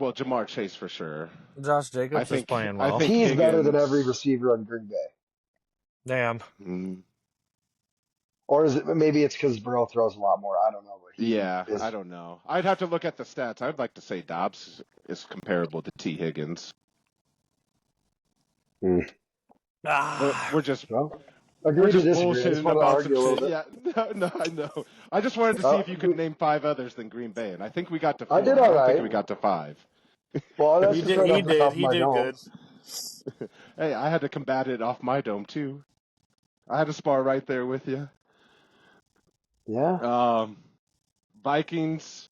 Well, Jamar Chase for sure. Josh Jacobs is playing well. I think He's better than Higgins- every receiver on Green Bay. Damn. Mm, Or is it maybe it's because Burrow throws a lot more? I don't know. But yeah, I don't know. I'd have to look at the stats. I'd like to say Dobbs is comparable to T. Higgins. Ah. We're just agree we're to just disagree. I just bullshitting want to about argue a some little shit. bit. Yeah, no, I know. I just wanted to see if you could name 5 others than Green Bay, and I think we got to 4. I did I all don't right. think we got to 5. Well, that's He just did. right He off the top of did. He my did dome. good. Hey, I had to combat it off my dome too. I had to spar right there with you. Yeah. Vikings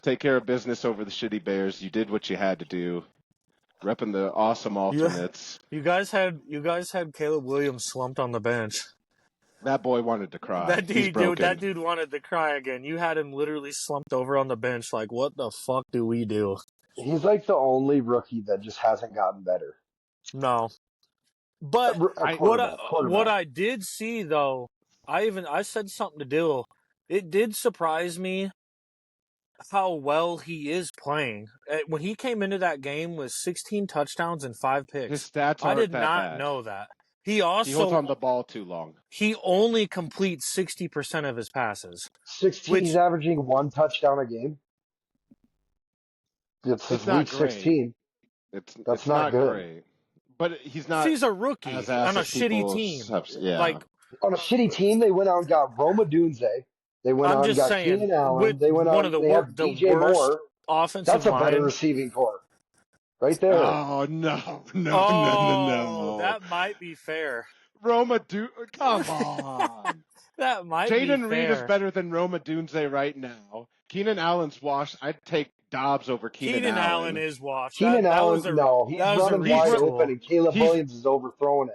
take care of business over the shitty Bears. You did what you had to do. Repping the awesome alternates. You guys had Caleb Williams slumped on the bench. That boy wanted to cry. That He's broken. dude, that dude wanted to cry again. You had him literally slumped over on the bench. Like, what the fuck do we do? He's like the only rookie that just hasn't gotten better. No, but what I did see though, I said something to Dill. It did surprise me how well he is playing. When he came into that game with 16 touchdowns and 5 picks, His stats aren't I did that not bad. know that. He holds on the ball too long. He only completes 60% of his passes. He's averaging 1 touchdown a game. It's not week 16. That's not good. Great. But he's not. He's a rookie on a shitty team. Yeah. Like, on a shitty team, they went out and got Roma Dunze. They went out and got Keenan Allen. They went out and they have DJ Moore. Offensive That's a better line. receiving core. Right there. Oh, no. That might be fair. Roma come on. That might be fair. Jaden Reed is better than Roma Dunze right now. Keenan Allen's washed. I'd take Dobbs over Keenan Allen. Keenan Allen is washed. Keenan Allen, he's running wide open, and Caleb Williams is overthrowing him.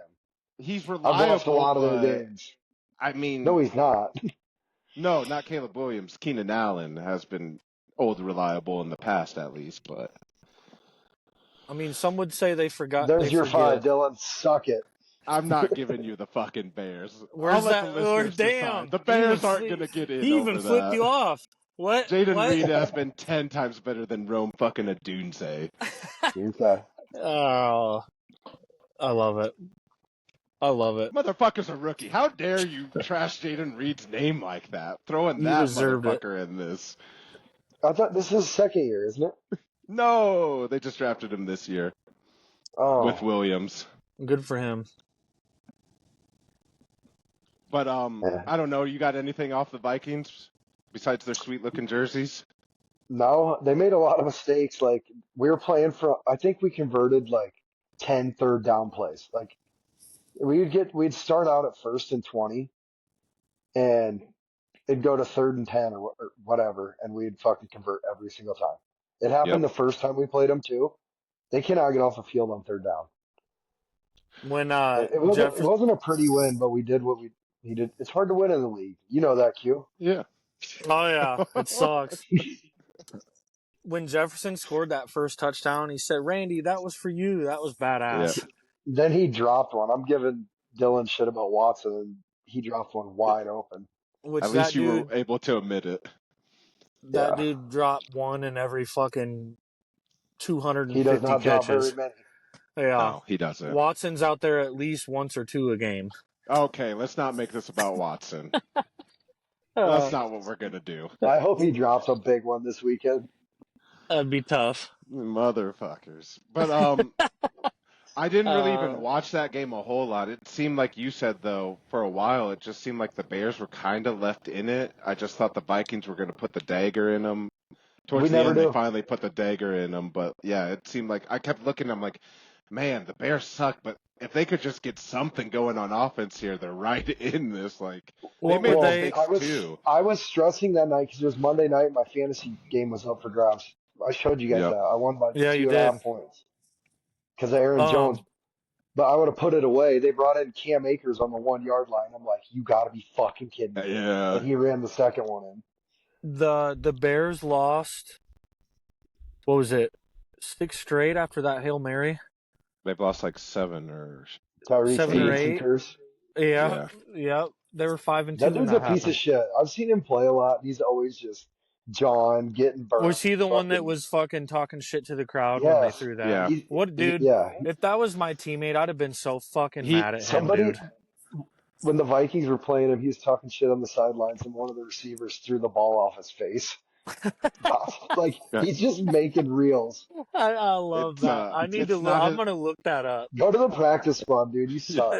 He's reliable. I've watched a lot of their games. I mean, no, he's not. No, not Caleb Williams. Keenan Allen has been old reliable in the past, at least. But I mean, some would say they forgot. There's your 5, Dylan. Suck it. I'm not giving you the fucking Bears. Where's that? Or damn, the Bears aren't going to get in. He even flipped you off. What? Jaden Reed has been 10 times better than Rome fucking Adunze. Okay. Oh, I love it. I love it. Motherfucker's a rookie. How dare you trash Jaden Reed's name like that? Throwing that motherfucker in this. I thought this is his second year, isn't it? No, they just drafted him this year. Oh. With Williams. Good for him. But I don't know. You got anything off the Vikings besides their sweet looking jerseys? No, they made a lot of mistakes. Like we were playing I think we converted like 10 third down plays. Like we'd start out at 1st and 20, and it'd go to 3rd and 10 or whatever, and we'd fucking convert every single time. It happened the first time we played them too, They cannot get off the field on third down. When It Jefferson, wasn't a pretty win, but we did what we needed. It's hard to win in the league. You know that, Q. Yeah. oh yeah, it sucks. When Jefferson scored that first touchdown, he said, "Randy, that was for you. That was Yeah. badass." Then he dropped one. I'm giving Dylan shit about Watson, and he dropped one wide open. Which At least that you dude, were able to admit it. that Yeah. dude dropped one in every fucking He 250 does not drop very catches. many. Yeah, No, he doesn't. Watson's out there at least once or two a game. Okay, let's not make this about Watson. That's not what we're going to do. I hope he drops a big one this weekend. That'd be tough. Motherfuckers. But I didn't really even watch that game a whole lot. It seemed like you said, though, for a while, it just seemed like the Bears were kind of left in it. I just thought the Vikings were going to put the dagger in them. Towards We the never end, do. they finally put the dagger in them. But, yeah, it seemed like I kept looking. I'm like, man, the Bears suck. But if they could just get something going on offense here, they're right in this. Like, they What made would they? mistakes, too. I was stressing that night because it was Monday night. My fantasy game was up for grabs. I showed you guys Yep. that. I won by Yeah, you 2.5 did. points because of Aaron Jones. But I would have put it away. They brought in Cam Akers on the 1 yard line. I'm like, you got to be fucking kidding me. Yeah. And he ran the second one in. The Bears lost. What was it? 6 straight after that Hail Mary. They've lost like 7 or Tyreek 7 or Higgins 8. and Curse. Yeah. They were 5-2. That dude's when a piece of happened. shit. I've seen him play a lot. And he's always just John getting burned. Was he the one that fucking- was fucking talking shit to the crowd when they Yes. threw that? Yeah. What, dude? Yeah. If that was my teammate, I'd have been so fucking mad at Somebody, him, dude. when the Vikings were playing him, he was talking shit on the sidelines, and one of the receivers threw the ball off his face. Like, he's just making reels. I love It's, that. I need it's to look. not I'm his- going to look that up. Go to the practice squad, dude. You suck.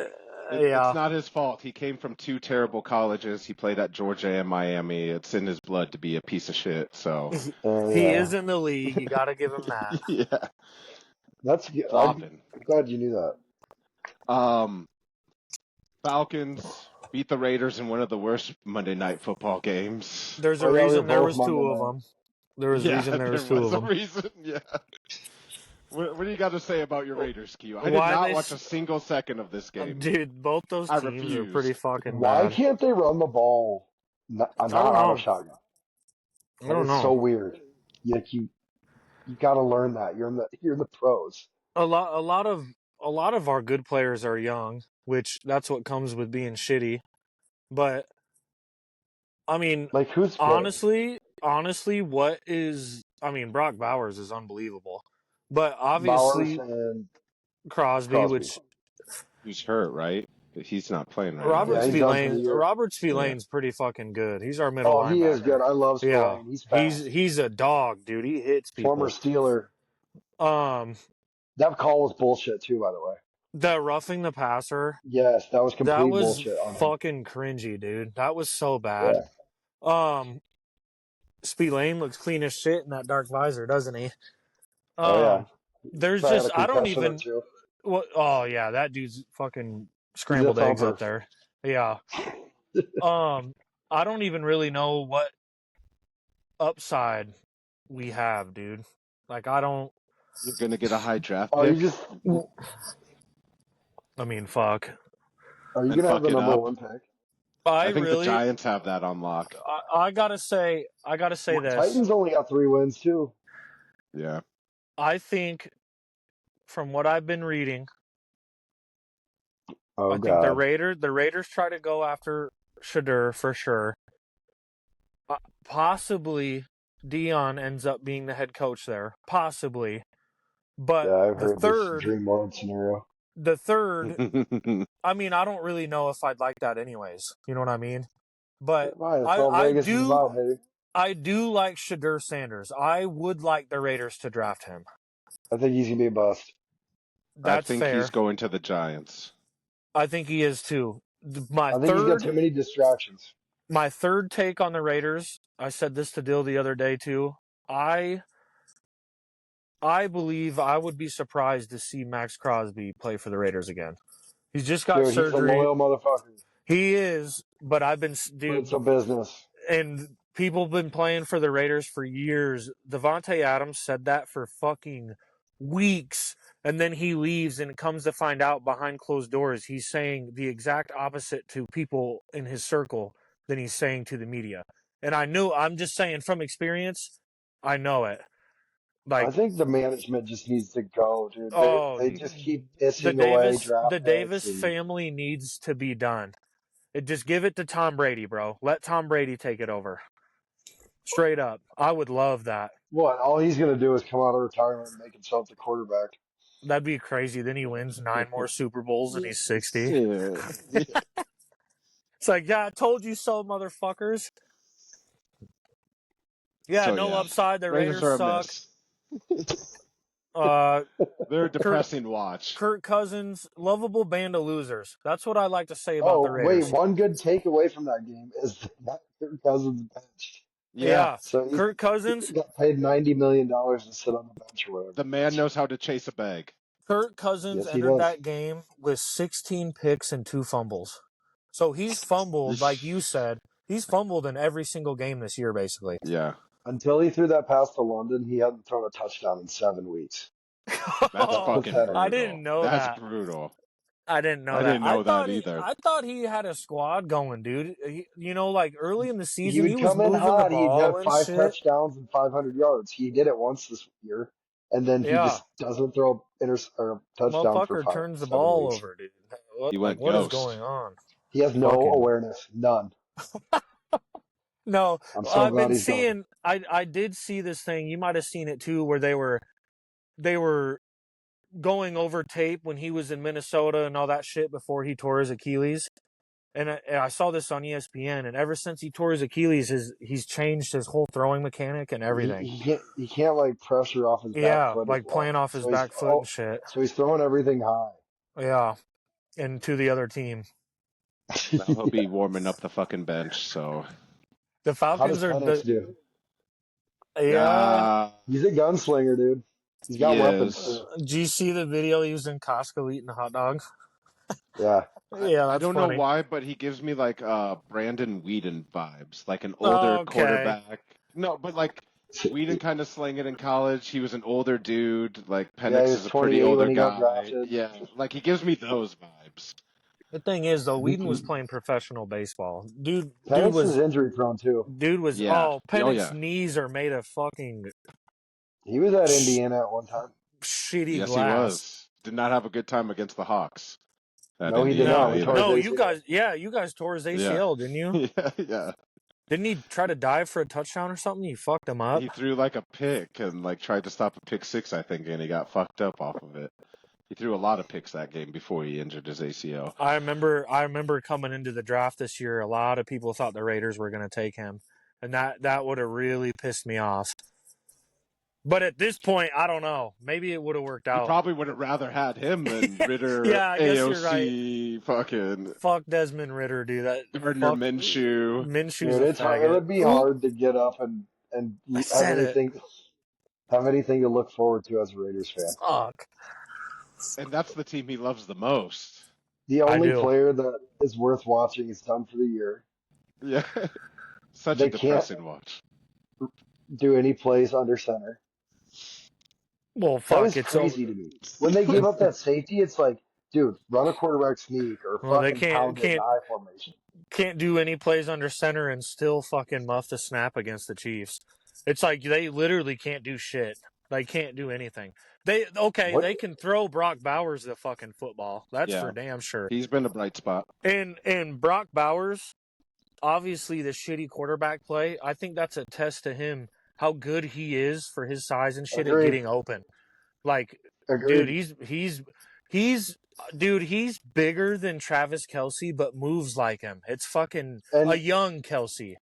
Yeah. It's not his fault. He came from 2 terrible colleges. He played at Georgia and Miami. It's in his blood to be a piece of shit. So He is in the league. You got to give him that. yeah, That's good. I'm flopping. glad you knew that. Falcons beat the Raiders in one of the worst Monday Night Football games. There's a Oh, yeah, we reason were there both was Monday 2 of night. them. There was a reason there was 2 of a them. reason. Yeah. What do you got to say about your Raiders, Q? I did Why not they watch a single second of this game. Dude, both those I teams are refuse. pretty fucking Why bad. can't they run the ball not don't out know. of shotgun? I That don't is know. so weird. Like you got to learn that. You're in the pros. A lot of our good players are young, which that's what comes with being shitty. But I mean, Like who's good? honestly, Brock Bowers is unbelievable. But obviously Bowers and Crosby, which He's hurt, right? He's not playing right Robert Yeah, he's done for the year. Spillane's pretty fucking good. He's our middle Oh, he is linebacker. good. I love Yeah, Spillane. He's fast. he's a dog, dude. He hits people. Former Steeler. That call was bullshit too, by the way. The roughing the passer, Yes, that was complete that was bullshit on him. fucking cringy, dude. That was so bad. Spillane looks clean as shit in that dark visor, doesn't he? Oh yeah. There's Probably just had a I don't concussion or even. two. Oh yeah, that dude's fucking scrambled He's a eggs up thumper. there. Yeah. I don't even really know what upside we have, dude. Like I don't. You're gonna get a high draft Oh, pick. I mean, fuck. Are you And gonna have the fuck it number up. 1 pick? I think the Giants have that on lock. I gotta say this. Titans only got 3 wins too. Yeah. I think, from what I've been reading, Oh I think god. the Raiders try to go after Shadur for sure. Possibly Dion ends up being the head coach there. Possibly. But Yeah, I've the heard third, this dream world scenario. I mean, I don't really know if I'd like that anyways. You know what I mean? But Fine, that's all Vegas is about, baby. I do like Shadur Sanders. I would like the Raiders to draft him. I think he's gonna be a bust. That's I think fair. he's going to the Giants. I think he is too. I think he's got too many distractions. My third take on the Raiders, I said this to Dill the other day too. I believe I would be surprised to see Max Crosby play for the Raiders again. He's just got Dude, surgery. he's a loyal motherfucker. He is, but I've been It's a business. and people have been playing for the Raiders for years. Devontae Adams said that for fucking weeks, and then he leaves, and it comes to find out behind closed doors, he's saying the exact opposite to people in his circle than he's saying to the media. And I'm just saying from experience, I know it. I Like, think the management just needs to go, dude. oh, They just keep pissing away The draft picks, Davis and family needs to be done. Just give it to Tom Brady, bro. Let Tom Brady take it over. Straight up. I would love that. what? All he's gonna do is come out of retirement and make himself the quarterback. That'd be crazy. Then he wins 9 more Super Bowls and he's 60. Yeah. It's like, yeah, I told you so, motherfuckers. Yeah, So, no yeah. upside. The Raiders Raiders are a suck. miss. Uh, They're a depressing watch. Kirk Cousins, lovable band of losers. That's what I like to say about Oh, the wait, Raiders. one good takeaway from that game is that Kirk Cousins benched. Yeah. So Kirk he Cousins, got paid $90 million to sit on the bench or whatever. The man knows how to chase a bag. Kirk Cousins Yes, he entered does. that game with 16 picks and 2 fumbles. So he's fumbled, like you said, he's fumbled in every single game this year, basically. Yeah. Until he threw that pass to London, he hadn't thrown a touchdown in 7 weeks. That's fucking pathetic. brutal. I didn't know That's that. brutal. I didn't know I that. didn't know that either. I thought he had a squad going, dude. Like early in the He season, he would was come in moving the hot. He'd ball have and 5 shit. touchdowns and 500 yards. He did it once this year, and then he Yeah. just doesn't throw a touchdown for Motherfucker turns the 7 ball weeks. over, dude. He went what is ghost. going on? He has no Fucking- awareness, none. No, I'm so I've glad been he's gone. seeing. I did see this thing. You might have seen it too, where they were going over tape when he was in Minnesota and all that shit before he tore his Achilles. And I saw this on ESPN, and ever since he tore his Achilles, he's changed his whole throwing mechanic and everything. He can't like pressure off his back Yeah, foot. like as well. playing off his So back foot and shit. So he's throwing everything high. Yeah, and to the other team. Now he'll be warming up the fucking bench, so. The How Falcons does are Penix do? Yeah. He's a gunslinger, dude. He's got weapons too. Do you see the video he was in Costco eating a hot dog? Yeah. Yeah, I that's don't funny. know why, but he gives me like Brandon Whedon vibes, like an older quarterback. No, but like Whedon kind of slang it in college. He was an older dude. Like Penix he is was a pretty 28 older when he got guy. drafted. Yeah, like he gives me those vibes. The thing is, though, Whedon was playing professional baseball. Dude Penix was is injury prone too. Penix's knees are made of fucking. He was at Indiana at one time. Shitty Yes, glass. he was. Did not have a good time against the Hawks. No, he did not. He tore his ACL. you guys tore his ACL, didn't you? Yeah. Didn't he try to dive for a touchdown or something? You fucked him up. He threw like a pick and like tried to stop a pick six, I think, and he got fucked up off of it. He threw a lot of picks that game before he injured his ACL. I remember coming into the draft this year, a lot of people thought the Raiders were going to take him, and that would have really pissed me off. But at this point, I don't know. Maybe it would have worked out. You probably would have rather had him than Ritter, Yeah, I guess AOC, you're right. fucking Fuck Desmond Ritter, dude. Gardner Minshew. Minshew's Dude, it would be hard to get up and have anything to look forward to as a Raiders fan. Fuck. And that's the team he loves the most. The only player that is worth watching is done for the year. Yeah. Such a depressing watch. Do any plays under center. Well, fuck, it's crazy to me. When they give up that safety, it's like, dude, run a quarterback sneak or fucking pound it in I formation. Can't do any plays under center and still fucking muff the snap against the Chiefs. It's like they literally can't do shit. They can't do anything. They can throw Brock Bowers the fucking football. That's for damn sure. He's been a bright spot. And Brock Bowers, obviously the shitty quarterback play, I think that's a test to him how good he is for his size and shit at getting open. Like, dude, he's bigger than Travis Kelce, but moves like him. It's fucking a young Kelce.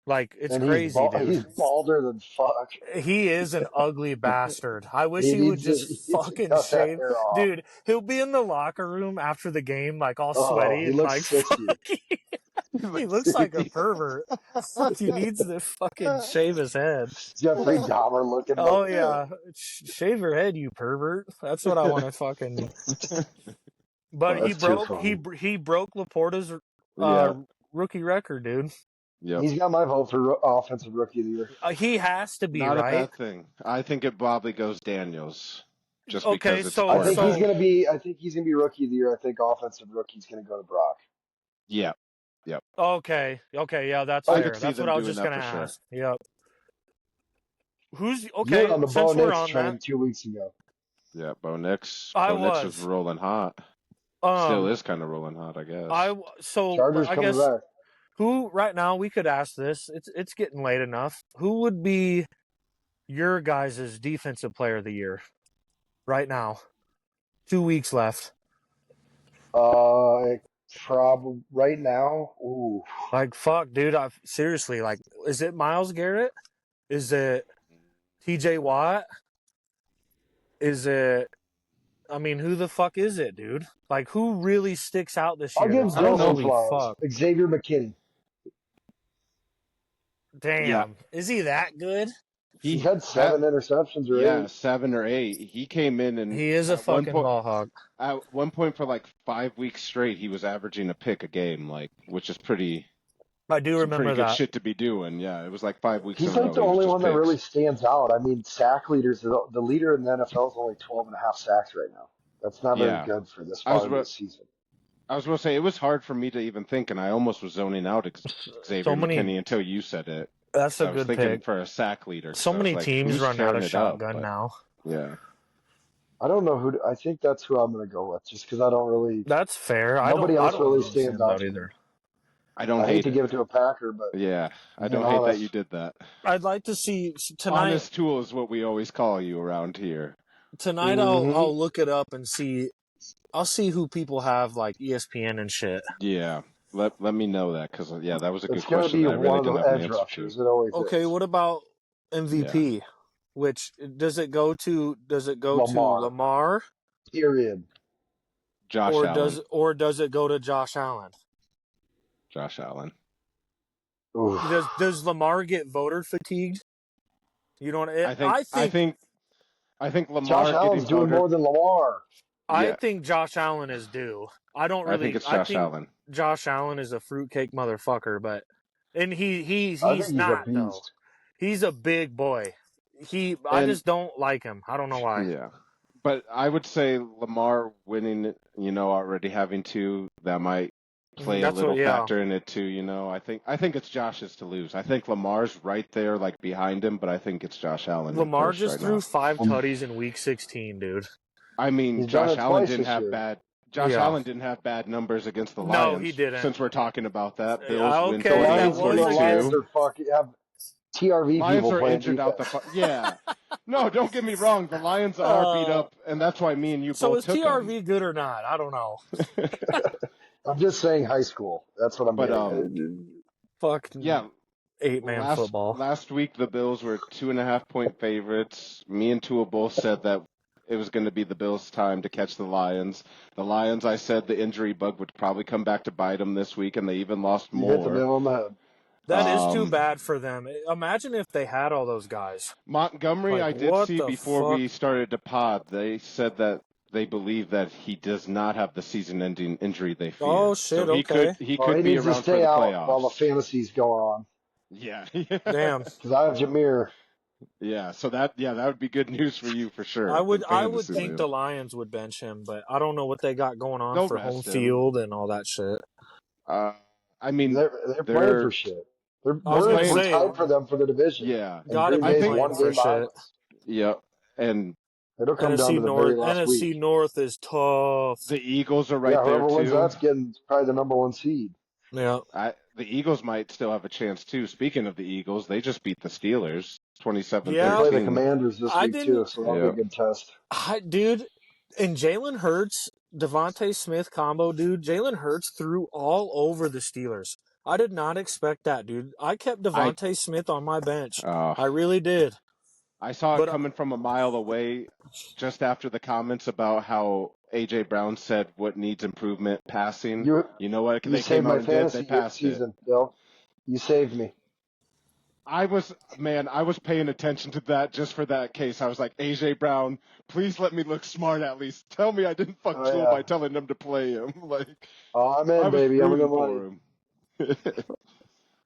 Like, it's crazy, dude. He's balder than fuck. He is an ugly bastard. I wish he would just fucking shave. Dude, he'll be in the locker room after the game, like all sweaty. He looks 60. He looks like a pervert. He needs to fucking shave his head. Jeffrey Dahmer looking. Oh, yeah. Shave your head, you pervert. That's what I want to fucking... But he broke Laporta's rookie record, dude. Yep. He's got my vote for offensive rookie of the year. He has to be, Not right? a bad thing. I think it probably goes Daniels. just Okay, because it's a so I think he's quarterback. gonna be. I think he's gonna be rookie of the year. I think offensive rookie's gonna go to Brock. Yeah, yep. okay, yeah, that's I Like could fair. see That's what them I was doing just that gonna for sure. ask. Yep. Who's you were okay? on the Bo Since we're Nix on that, train 2 weeks ago. Yeah, Bo Nix. I Bo Nix was was. rolling hot. Still Um, is kind of rolling hot, I guess. But Chargers I coming guess back. who right now we could ask this. It's getting late enough. Who would be your guys' defensive player of the year right now? 2 weeks left. Probably right now. Ooh, Like fuck, dude. I seriously like. Is it Myles Garrett? Is it T.J. Watt? Is it? I mean, who the fuck is it, dude? Like, who really sticks out this I'll year? give That's I like, don't Bill some know. holy flowers. fuck, Xavier McKinney. Yeah, damn. Is he that good? He's he had had 7 interceptions or yeah 8. 7 or 8. He came in and He is a fucking ball hog. at one point for like 5 weeks straight, he was averaging a pick a game, like which is I do some pretty remember good that. shit to be doing. Yeah, it was like 5 weeks in He's a like row. the He was only just one that really picks. stands out. I mean, sack leaders. The leader in the NFL is only 12 and a half sacks right now. That's not very Yeah, good for this I was far into ro- the season. I was going to say it was hard for me to even think, and I almost was zoning out So Xavier many. McKinney until you said it. That's a I was good thinking pick. for a sack leader because So I was many like, teams who's run out tearing of it up? shotgun But now. yeah, I don't know who. I think that's who I'm going to go with, just because I don't really. That's fair. Nobody I else don't really know who stands stands out out to me. either. I don't I hate hate to it. give it to a Packer, but Yeah, I being don't hate that you honest, did that. I'd like to see tonight. Honest tool is what we always call you around here. Tonight, hmm I'll look it up and see. I'll see who people have like ESPN and shit. Yeah, let me know that because yeah, that was a good it's going to question be that I really one of the didn't have an edge answer to. rushers. It always Okay, is. what about Yeah, MVP? Which does it go to? Does it go to Lamar. Lamar Period. Josh Allen. or does it go to Josh Allen? Josh Allen. Oof. Does Lamar get voter fatigued? You know what I think I think I think Josh Lamar getting Allen's doing voted. more than Lamar. I Yeah, think Josh Allen is due. I think it's I Josh think Allen. Josh Allen is a fruitcake motherfucker, but and I he's think he's a not though. beast. He's a big boy. I And just don't like him. I don't know why. yeah, but I would say Lamar winning, already having two, that might play a That's what little yeah. factor in it too. I think it's Josh's to lose. I think Lamar's right there, like behind him, but I think it's Josh Allen in Lamar first just right threw now. 5 tutties in week 16, dude. I mean, He's done it twice this year. Josh Yeah. Allen didn't have bad numbers against the No, he Lions. didn't. Since we're talking about that, Bills win The Okay, that Lions, the was 28-42. Lions against. are fucking have TRV Lions people are playing injured out defense. yeah. No, don't get me wrong. The Lions are beat up, and that's why me and you So both is took them. TRV good or not? I don't know. I'm just saying high school. That's what I'm But getting. Fuck yeah, 8-man football. last week the Bills were 2.5-point favorites. Me and Tua both said that it was going to be the Bills' time to catch the Lions. The Lions, I said the injury bug would probably come back to bite them this week, and they even lost You hit the more. nail on the head. That is too bad for them. Imagine if they had all those guys. Montgomery, Like, I did what see the before fuck? we started to pod. They said that they believe that he does not have the season-ending injury they fear. Oh, shit, so he okay. he Well, he could be needs to around for stay the out while the playoffs. fantasy's going on. Yeah. Damn. Because I have Jameer. Yeah. So that would be good news for you for sure. I would in think the Fantasyland. Lions would bench him, but I don't know what they got going on They'll for home rest him. field and all that shit. I mean, They're playing for shit. We're playing- tied for them for the division. yeah, And Gotta Green be Bay's playing one for game behind shit. us. yeah, and It'll come down to the very last NFC week. North is tough. the Eagles are right Yeah, there whoever wins too. that's getting probably the number 1 seed. Yeah. The Eagles might still have a chance too. Speaking of the Eagles, they just beat the Steelers 27-13. They play the Commanders this I week didn't- too, so that'll be a good test. Dude, and Jalen Hurts, Devontae Smith combo, dude. Jalen Hurts threw all over the Steelers. I did not expect that, dude. I kept Devontae Smith on my bench. I really did. I saw it coming from a mile away just after the comments about how A.J. Brown said what needs improvement passing. You know what? You They saved came my out and did. fantasy They passed season, it. Bill. You saved me. I was paying attention to that just for that case. I was like, A.J. Brown, please let me look smart at least. Tell me I didn't fuck Joel by telling him to play him. I'm in, baby. I'm in the money.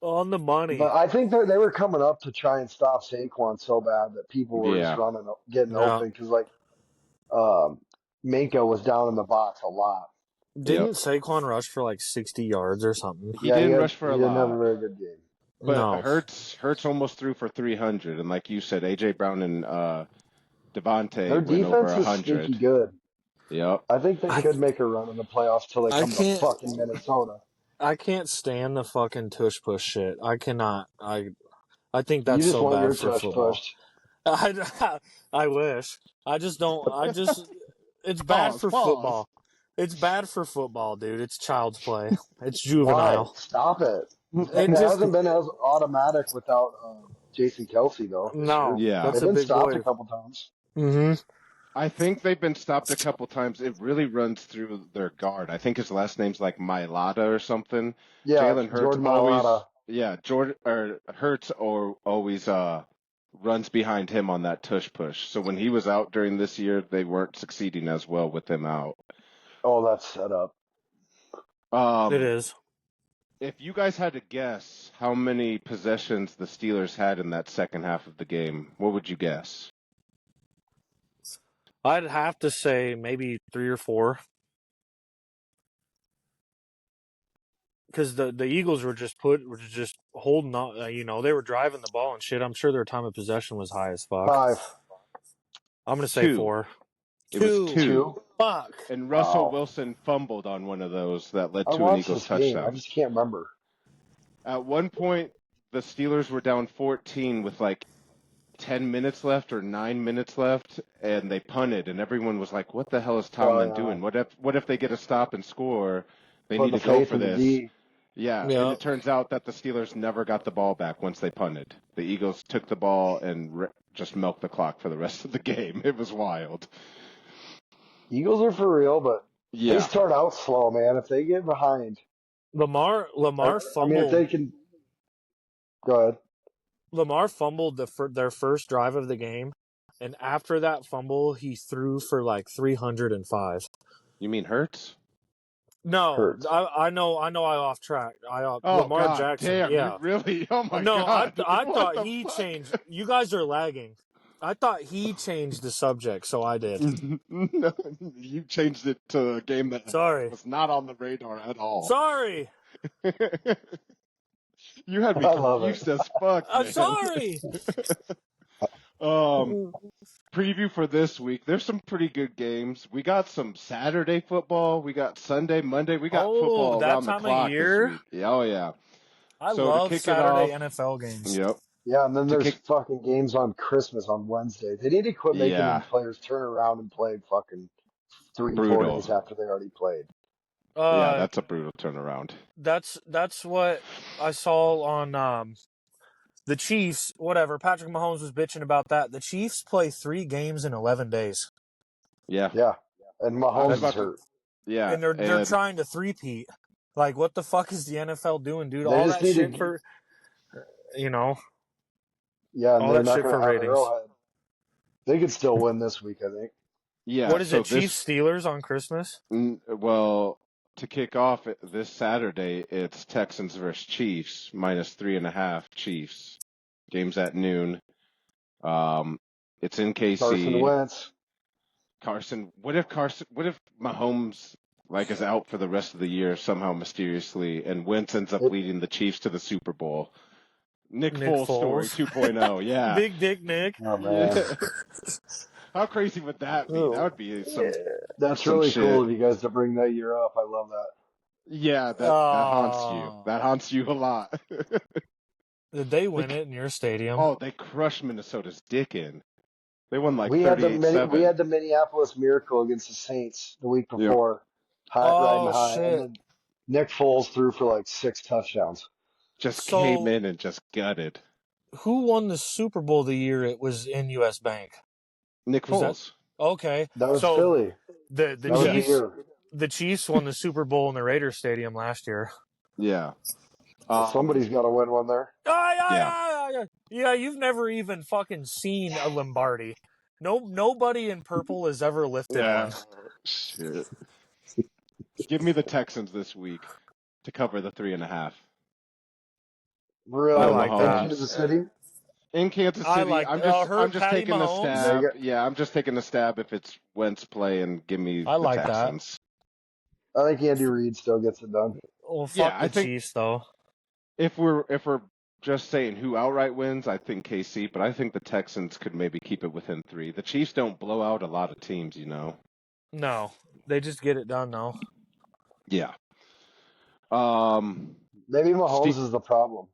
On the money. But I think they were coming up to try and stop Saquon so bad that people were just getting open because Minka was down in the box a lot. Didn't Yep. Saquon rush for like 60 yards or something? He Yeah, didn't rush for he a didn't have a lot, very good game. but No. Hurts almost threw for 300, and like you said, AJ Brown and Their Devontae went over defense is sneaky 100. good. Yep. I think they I could make a run in the playoffs till they I come to can't fucking Minnesota. I can't stand the fucking tush push shit. I cannot. I think You that's just so want bad your for tush football. pushed. I wish. I just don't. It's bad Pause. for Pause. football. It's bad for football, dude. It's child's play. It's Why? juvenile. Stop it. It It just hasn't been as automatic without Jason Kelsey though this year. no. Yeah. That's They've a been big stopped a boy. couple times. Mm-hmm. I think they've been stopped a couple times. It really runs through their guard. I think his last name's like Mailata or something. Yeah, Jalen Hurts Jordan always, Mailata. yeah, Jordan or Hurts or always runs behind him on that tush push. So when he was out during this year, they weren't succeeding as well with him out. Oh, that's set up. It Um, is. if you guys had to guess how many possessions the Steelers had in that second half of the game, what would you guess? I'd have to say maybe 3 or 4. Because the Eagles were just holding on. They were driving the ball and shit. I'm sure their time of possession was high as fuck. 5, I'm gonna say 2. 4. It was 2. 2. 2. Fuck. And Russell Wow. Wilson fumbled on one of those that led I to an watched Eagles this game. I touchdown. just can't remember. At one point, the Steelers were down 14 with like 10 minutes left or 9 minutes left, and they punted, and everyone was like, "What the hell is Tomlin doing? What if they get a stop and score? They Put need the to go faith for in the this." D. Yeah, and Yeah. it turns out that the Steelers never got the ball back once they punted. The Eagles took the ball and just milked the clock for the rest of the game. It was wild. Eagles are for real, but they Yeah. start out slow, man. If they get behind, Lamar I mean, if they fumbled. can, go ahead. Lamar fumbled their first drive of the game, and after that fumble, he threw for like 305. You mean Hurts? No, Hurts. I know I off track. Oh Lamar God, Jackson. damn! You Yeah. really? Oh my No, God! I What thought the he fuck? changed. You guys are lagging. I thought he changed the subject, so I did. No, you changed it to a game that Sorry. was not on the radar at all. Sorry. You had me I love it. confused as fuck, I'm man. sorry. Preview for this week. There's some pretty good games. We got some Saturday football. We got Sunday, Monday. We got football that around the time of clock year? this week. Yeah, oh yeah. I So to love kick it Saturday off, NFL games. yep. Yeah, and then To there's kick, fucking games on Christmas on Wednesday. They need to quit making yeah, these players turn around and play fucking 3, 4 brutal. days after they already played. Yeah, that's a brutal turnaround. That's what I saw on the Chiefs. Whatever. Patrick Mahomes was bitching about that. The Chiefs play 3 games in 11 days. Yeah. Yeah, and I was Mahomes is about to. hurt. Yeah, And they're and trying to three-peat. Like, what the fuck is the NFL doing, dude? They All just that need shit to, for, yeah, and all they're that not shit going for to have ratings. Arrowhead. They could still win this week, I think. yeah. What is So it, Chiefs Steelers on Christmas? well, to kick off this Saturday, it's Texans versus Chiefs -3.5 Chiefs. Game's at noon. It's in Carson KC. Wentz. What if Mahomes is out for the rest of the year somehow mysteriously, and Wentz ends up leading the Chiefs to the Super Bowl? Nick Foles story 2.0. Yeah. Big Dick Nick. Oh, man. Yeah. How crazy would that be? That would be some That's some really shit. cool of you guys to bring that year up. I love that. Yeah, that haunts you. That haunts you a lot. Did they win it in your stadium? Oh, they crushed Minnesota's dick in. They won like We had 38-7. the Minneapolis Miracle against the Saints the week before, riding high, shit. and then Nick Foles threw for like 6 touchdowns. Just came in and just gutted. Who won the Super Bowl the year it was in U.S. Bank? Nick Foles. Okay. That was Philly. The That was the Chiefs. year. The Chiefs won the Super Bowl in the Raiders Stadium last year. Yeah. Somebody's got to win one there. Yeah, you've never even fucking seen a Lombardi. Nobody in purple has ever lifted one. Shit. Give me the Texans this week to cover the 3.5. Really? I like In that. Kansas City? In Kansas I City, like I'm her just Patty taking a Mahomes. stab. Yeah, I'm just taking a stab if it's Wentz play and give me I the like that. Texans. I think Andy Reid still gets it done. Well, fuck Yeah, I the think Chiefs though. if we're just saying who outright wins, I think KC, but I think the Texans could maybe keep it within 3. The Chiefs don't blow out a lot of teams, you know. No, they just get it done though. Yeah. Maybe Mahomes is the problem.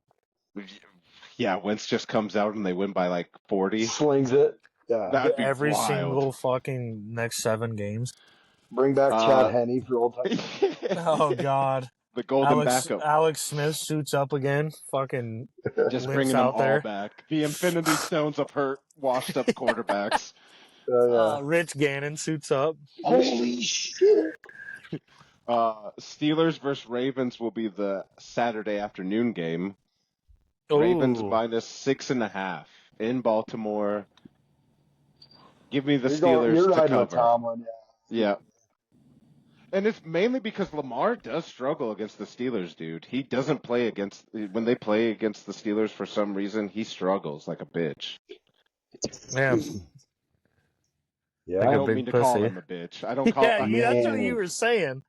Yeah, Wentz just comes out and they win by like 40. Slings it. Yeah. That'd be Every wild. single fucking next 7 games. Bring back Chad Henne for old times. Oh God. The golden backup. Alex Smith suits up again. Fucking just limps bringing them out there. all back. The Infinity Stones of hurt, washed up quarterbacks. Rich Gannon suits up. Holy shit. Steelers versus Ravens will be the Saturday afternoon game. Ooh. Ravens minus 6.5 in Baltimore. Give me the Steelers you're to riding cover. with Tomlin, Yeah. And it's mainly because Lamar does struggle against the Steelers, dude. He doesn't play against when they play against the Steelers for some reason. He struggles like a bitch. Yeah. Yeah. I don't mean to call him a bitch. I don't call. Yeah, that's what you were saying.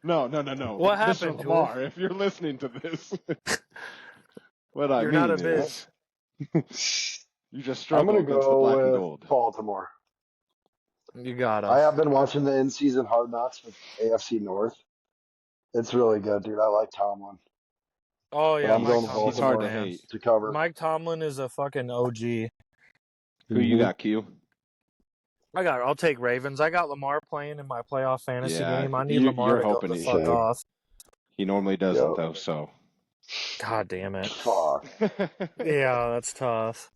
No. What happened, Mr. Lamar, if you're listening to this, what I You're mean not a is, you just struggle I'm gonna against the black and go gold. with Baltimore. You got I have us. been watching the in-season Hard Knocks with AFC North. It's really good, dude. I like Tomlin. Oh But yeah, I'm going Tomlin's He's hard Baltimore to hate. to cover. Mike Tomlin is a fucking OG. Who you got, Q? I'll take Ravens. I got Lamar playing in my playoff fantasy game. I need you're Lamar to go hoping the he- fuck Same. off. He normally doesn't though, so. God damn it. Fuck. Yeah, that's tough.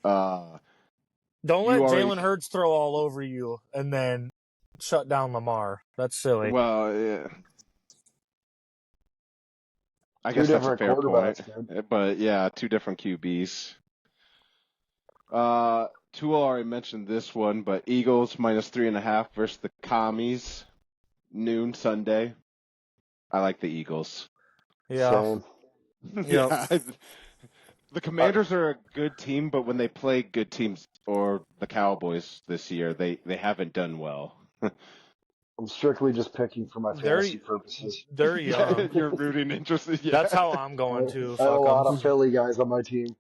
Uh, Don't You let already- Jalen Hurts throw all over you and then shut down Lamar. That's silly. well, yeah. I Two guess that's a different fair point. quarterbacks, dude. But yeah, 2 different QBs. Tua already mentioned this one, but Eagles minus 3.5 versus the Commies, noon Sunday. I like the Eagles. Yeah. Same. Yeah, the Commanders are a good team, but when they play good teams or the Cowboys this year, they haven't done well. I'm strictly just picking for my fantasy purposes. They're young. You're rooting interest. Yeah. That's how I'm going to. I have a Fuck lot 'em. of Philly guys on my team.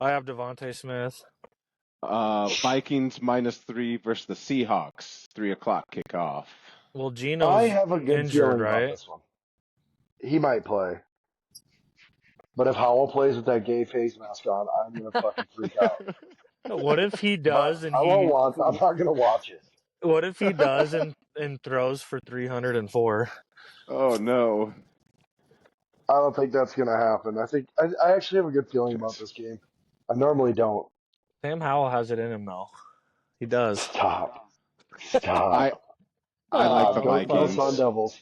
I have Devontae Smith. Vikings minus 3 versus the Seahawks. 3:00 kickoff. Well, Gino's I have a good injured, feeling right? about this one. He might play. But if Howell plays with that gay face mask on, I'm going to fucking freak out. What if he does and I'm not going to watch it. What if he does and throws for 304? Oh no. I don't think that's going to happen. I actually have a good feeling about this game. I normally don't. Sam Howell has it in him though. He does. Stop. I like the Go Vikings. Sun Devils.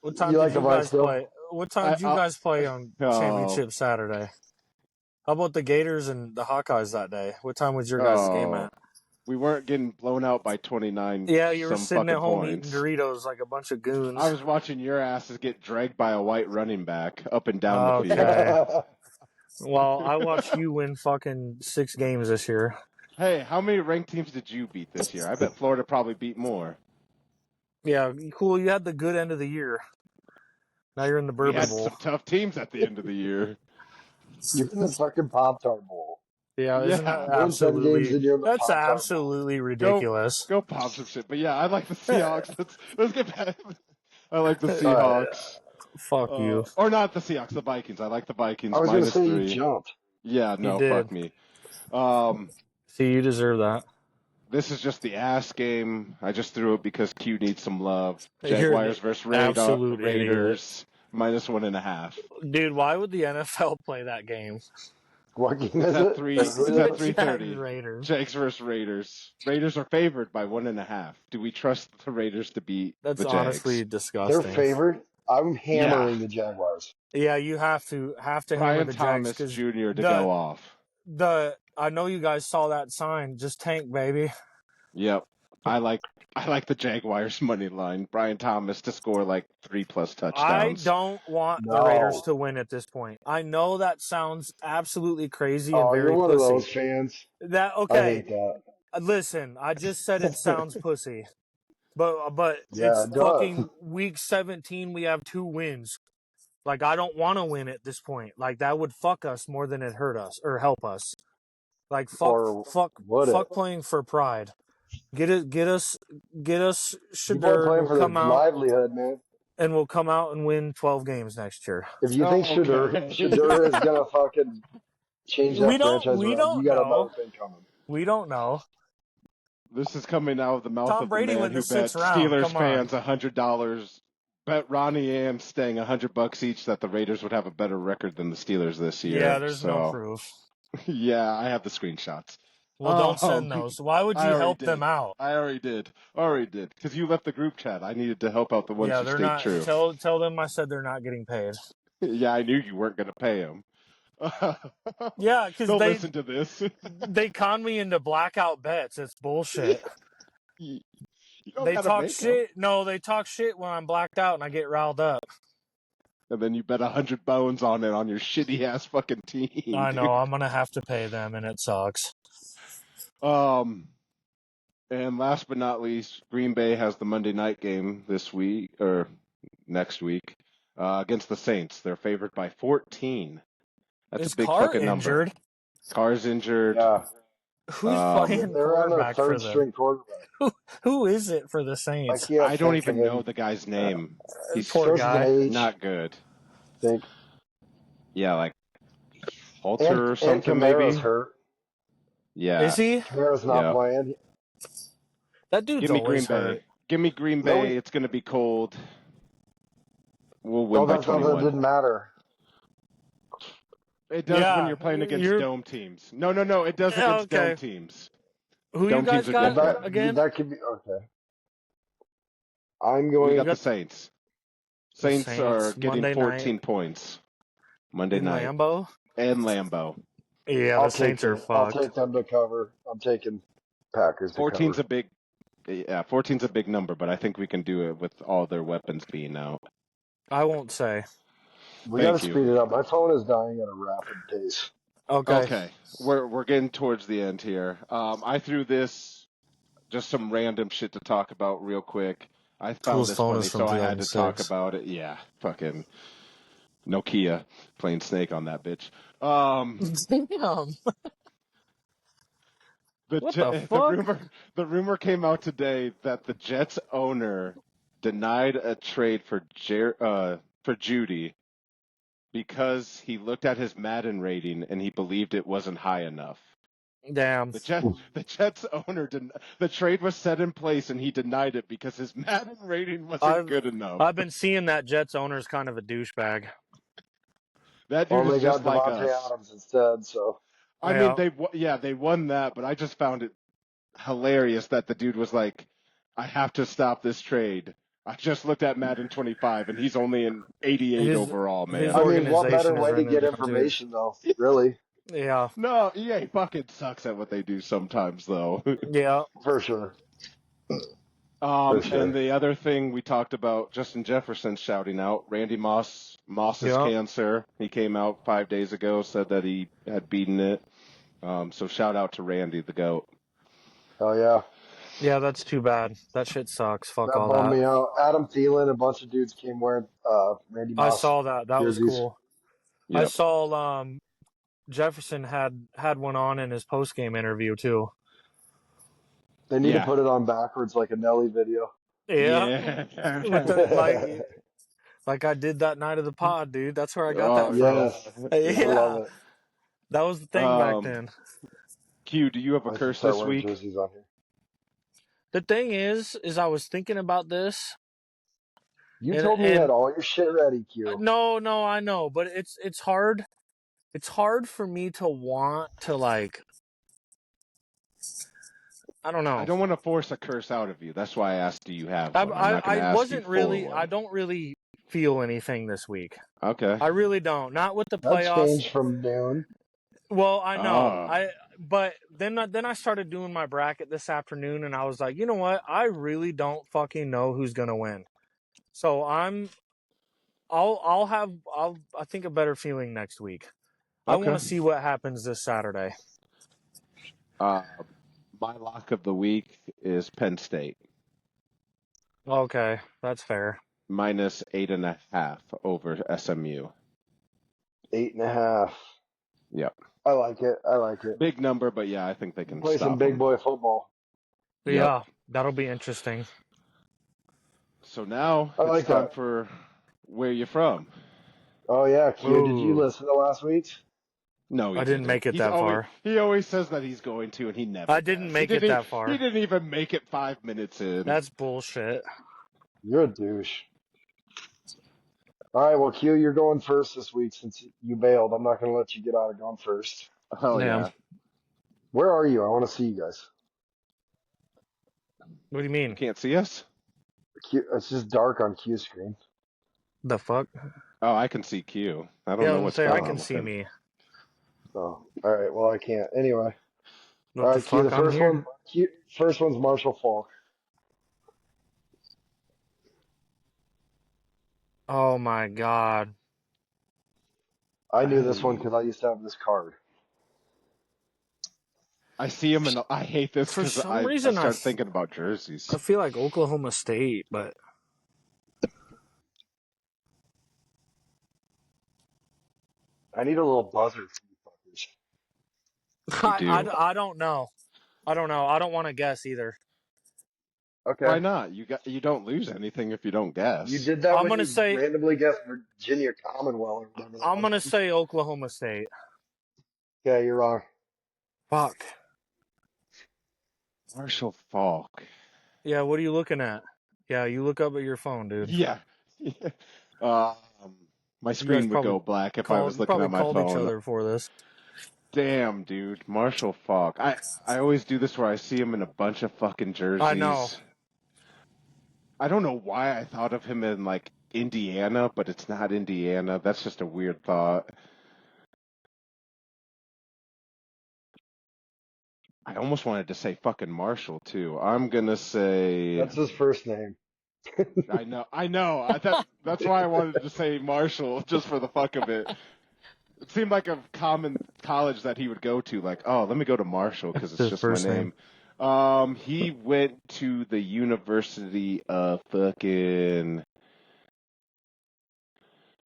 What time You did like the you guys Vikes still? play? What time did you guys play on Championship Saturday? How about the Gators and the Hawkeyes that day? What time was your guys' game at? We weren't getting blown out by 29. Yeah, you were some sitting at fucking home points. eating Doritos like a bunch of goons. I was watching your asses get dragged by a white running back up and down the field. Okay. Well, I watched you win fucking 6 games this year. Hey, how many ranked teams did you beat this year? I bet Florida probably beat more. Yeah, cool. You had the good end of the year. Now you're in the We Bourbon had Bowl. some tough teams at the end of the year. You're in the fucking Pop-Tart Bowl. Yeah, isn't that Won 10 games absolutely? and you're in the That's Pop-Tart Bowl. absolutely ridiculous. Go pop some shit. But yeah, I like the Seahawks. Let's get back. I like the Seahawks. Fuck you. Or not the Seahawks, the Vikings. I like the Vikings. I was going to say -3. you jumped. Yeah, no, did. fuck me. See, you deserve that. This is just the ass game. I just threw it because Q needs some love. You're Jaguars an versus absolute Raiders. -1.5. Dude, why would the NFL play that game? What game It's is at it? 3. It's at 3:30. Jags Raiders. Jags versus Raiders. Raiders are favored by 1.5. Do we trust the Raiders to beat That's the Jags? honestly disgusting. They're favored. I'm hammering the Jaguars. Yeah, you have to hammer Brian the Jags Thomas because Jr. to go off. I know you guys saw that sign. Just tank, baby. Yep. I like the Jaguars money line. Brian Thomas to score like 3+ I touchdowns. don't want the Raiders to win at this point. I know that sounds absolutely crazy and very you're one of pussy. those fans. That I okay? hate that. Listen, I just said it sounds pussy, but Yeah, it's it does. fucking week 17. We have 2 wins. Like I don't want to win at this point. Like that would fuck us more than it hurt us or help us. Like Or would it? fuck playing for pride. Get us People are Shadur. playing We'll for their come out livelihood, man. and we'll come out and win 12 games next year. If you think Shadur is gonna fucking change that franchise around, you got another thing coming. We don't know. This is coming out of the mouth Tom of Brady the man went who the bet 6th round. Steelers Come on. fans $100. Bet Ronnie and Stang $100 each that the Raiders would have a better record than the Steelers this year. Yeah, there's no proof. Yeah, I have the screenshots. Well, don't send those. Why would you help them out? I already did. Because you left the group chat. I needed to help out the ones Yeah, who they're stayed not. true. Tell them I said they're not getting paid. Yeah, I knew you weren't going to pay them. Yeah, because Don't listen to this. They con me into blackout bets. It's bullshit. You They talk shit. No, they talk shit when I'm blacked out and I get riled up. And then you bet 100 bones on it on your shitty ass fucking team. I know. I'm gonna have to pay them, and it sucks. And last but not least, Green Bay has the Monday night game this week or next week against the Saints. They're favored by 14. That's a big fucking number. Injured? Carr's injured. Yeah. Who's playing They're on their quarterback for third string quarterback. Who is it for the Saints? I don't even know the guy's name. He's Poor guy. not good. Think. Yeah, like Halter or something and maybe. Hurt. Yeah. Is he? Kamara's not playing. That dude's Give me always Green hurt. Bay. Give me Green Bay. It's going to be cold. We'll win by 21. That didn't matter. It does when you're playing against dome teams. No. It does against dome teams. Who dome you guys got again? That could be okay. I'm going. We got the Saints. Saints are getting Monday 14 night. Points. Monday night. Lambeau? And Lambeau. Yeah, the Saints are fucked. I'll take them to cover. I'm taking Packers to 14's cover. a big. Yeah, 14's a big number, but I think we can do it with all their weapons being out. I won't say. We got to speed it up. My phone is dying at a rapid pace. Okay. We're getting towards the end here. I threw this just some random shit to talk about real quick. I found this funny, so I had to talk about it. Yeah, fucking Nokia playing Snake on that bitch. Damn. What the fuck? The rumor came out today that the Jets owner denied a trade for Judy because he looked at his Madden rating and he believed it wasn't high enough. Damn. The Jets owner the trade was set in place and he denied it because his Madden rating wasn't good enough. I've been seeing that Jets owner's kind of a douchebag. That dude is just like us. Davante Adams instead, so. I mean, they won that, but I just found it hilarious that the dude was like, I have to stop this trade. I just looked at Madden 25, and he's only an 88 overall, man. I mean, what better way to get information, though, really? Yeah. No, EA fucking sucks at what they do sometimes, though. Yeah. For sure. And the other thing we talked about, Justin Jefferson shouting out, Randy Moss's cancer. He came out 5 days ago, said that he had beaten it. So shout out to Randy, the GOAT. Oh, yeah. Yeah, that's too bad. That shit sucks. Fuck all that. That bummed me out. Adam Thielen, a bunch of dudes came wearing Randy Moss. I saw that. That jerseys. was cool. Yep. I saw Jefferson had one on in his post-game interview, too. They need to put it on backwards like a Nelly video. Yeah. Like I did that night of the pod, dude. That's where I got that from. Yes. Yeah. I love it. That was the thing back then. Q, do you have a curse this week? The thing is I was thinking about this. You told me you had all your shit ready, Q. No, I know, but it's hard. It's hard for me to want to I don't know. I don't want to force a curse out of you. That's why I asked, do you have one? I don't really feel anything this week. Okay. I really don't. Not with the playoffs. That's changed from noon. Well, I know. but then I started doing my bracket this afternoon, and I was like, you know what? I really don't fucking know who's gonna win. So I think a better feeling next week. I want Okay. to see what happens this Saturday. My lock of the week is Penn State. Okay, that's fair. Minus 8.5 over SMU. 8.5. Yep. I like it. I like it. Big number, but yeah, I think they can Play some stop big them. boy football. Yep. Yeah, that'll be interesting. So now I it's like time that. for where you from. Oh yeah, Q. Did you Ooh. listen to last week's? No, he I didn't make it He's that always far. he always says that he's going to, and he never. I didn't does. make it that far. He didn't even make it 5 minutes in. That's bullshit. You're a douche. All right, well, Q, you're going first this week since you bailed. I'm not going to let you get out of going first. Hell Damn. yeah! Where are you? I want to see you guys. What do you You mean? can't see us. Q, it's just dark on Q's screen. The fuck? Oh, I can see Q. I don't Yeah, I know was what's gonna say going I on can with see him. me. Oh, all right. Well, I can't. Anyway, What all the right, Q. fuck? The I'm first here. one. Q. First one's Marshall Falk. Oh my god. I knew this one because I used to have this card. I see him, and I hate this For because some I reason, started thinking about jerseys. I feel like Oklahoma State, but I need a little buzzer for you fuckers. You do. I don't know. I don't know. I don't want to guess either. Why Okay. not? You don't lose anything if you don't guess. You did that I'm when gonna you say randomly guessed Virginia Commonwealth or whatever that I'm was. gonna say Oklahoma State. Okay, you're wrong. Fuck. Marshall Falk. Yeah, what are you looking at? Yeah, you look up at your phone, dude. Yeah. um, my You guys screen would go black if I was looking at my called each phone. other for this. Damn, dude, Marshall Falk. I always do this where I see him in a bunch of fucking jerseys. I know. I don't know why I thought of him in like Indiana, but it's not Indiana. That's just a weird thought. I almost wanted to say fucking Marshall too. I'm gonna say. That's his first name. I know. That's why I wanted to say Marshall, just for the fuck of it. It seemed like a common college that he would go to. Like, oh, let me go to Marshall because it's His just my first name. He went to the University of fucking.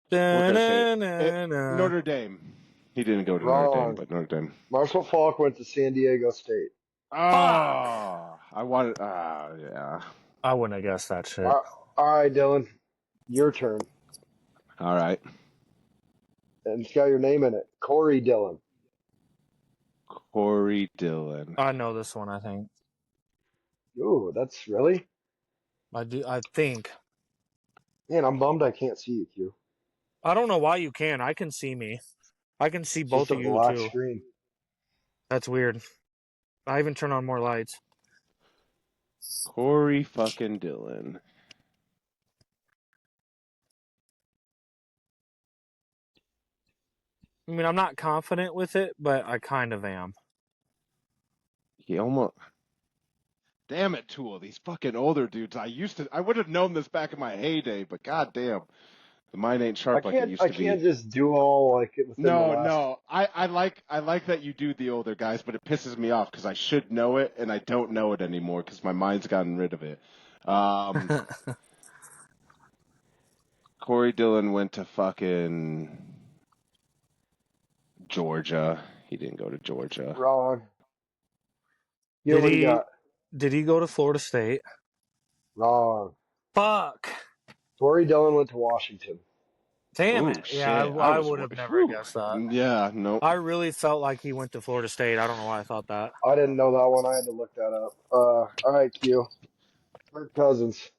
What can I say? Notre Dame. He didn't go to Notre Dame, Wrong. but Notre Dame. Marshall Falk went to San Diego State. Fuck! Oh, I wanted. Yeah. I wouldn't have guessed that shit. All right, Dylan, your turn. All right. And it's got your name in it. Corey Dillon. Corey Dillon. I know this one, I think. Ooh, that's really? I do. I think. Man, I'm bummed I can't see you, Q. I don't know why you can. I can see me. I can see It's both just a of you black too. screen. That's weird. I even turn on more lights. Corey fucking Dillon. I mean, I'm not confident with it, but I kind of am. He almost. Damn it, Tool. These fucking older dudes. I would have known this back in my heyday, but goddamn, the mind ain't sharp like it used to I can't be. just do all like it within the last. No. I like that you do the older guys, but it pisses me off because I should know it and I don't know it anymore because my mind's gotten rid of it. Corey Dillon went to fucking Georgia. He didn't go to Georgia. Wrong. You know what you got? Did he go to Florida State? Wrong. Fuck. Corey Dillon went to Washington. Damn Ooh, it. shit. Yeah, I was would have wor- never Whew. guessed that. Yeah, nope. I really felt like he went to Florida State. I don't know why I thought that. I didn't know that one. I had to look that up. All right, Q. Kirk Cousins.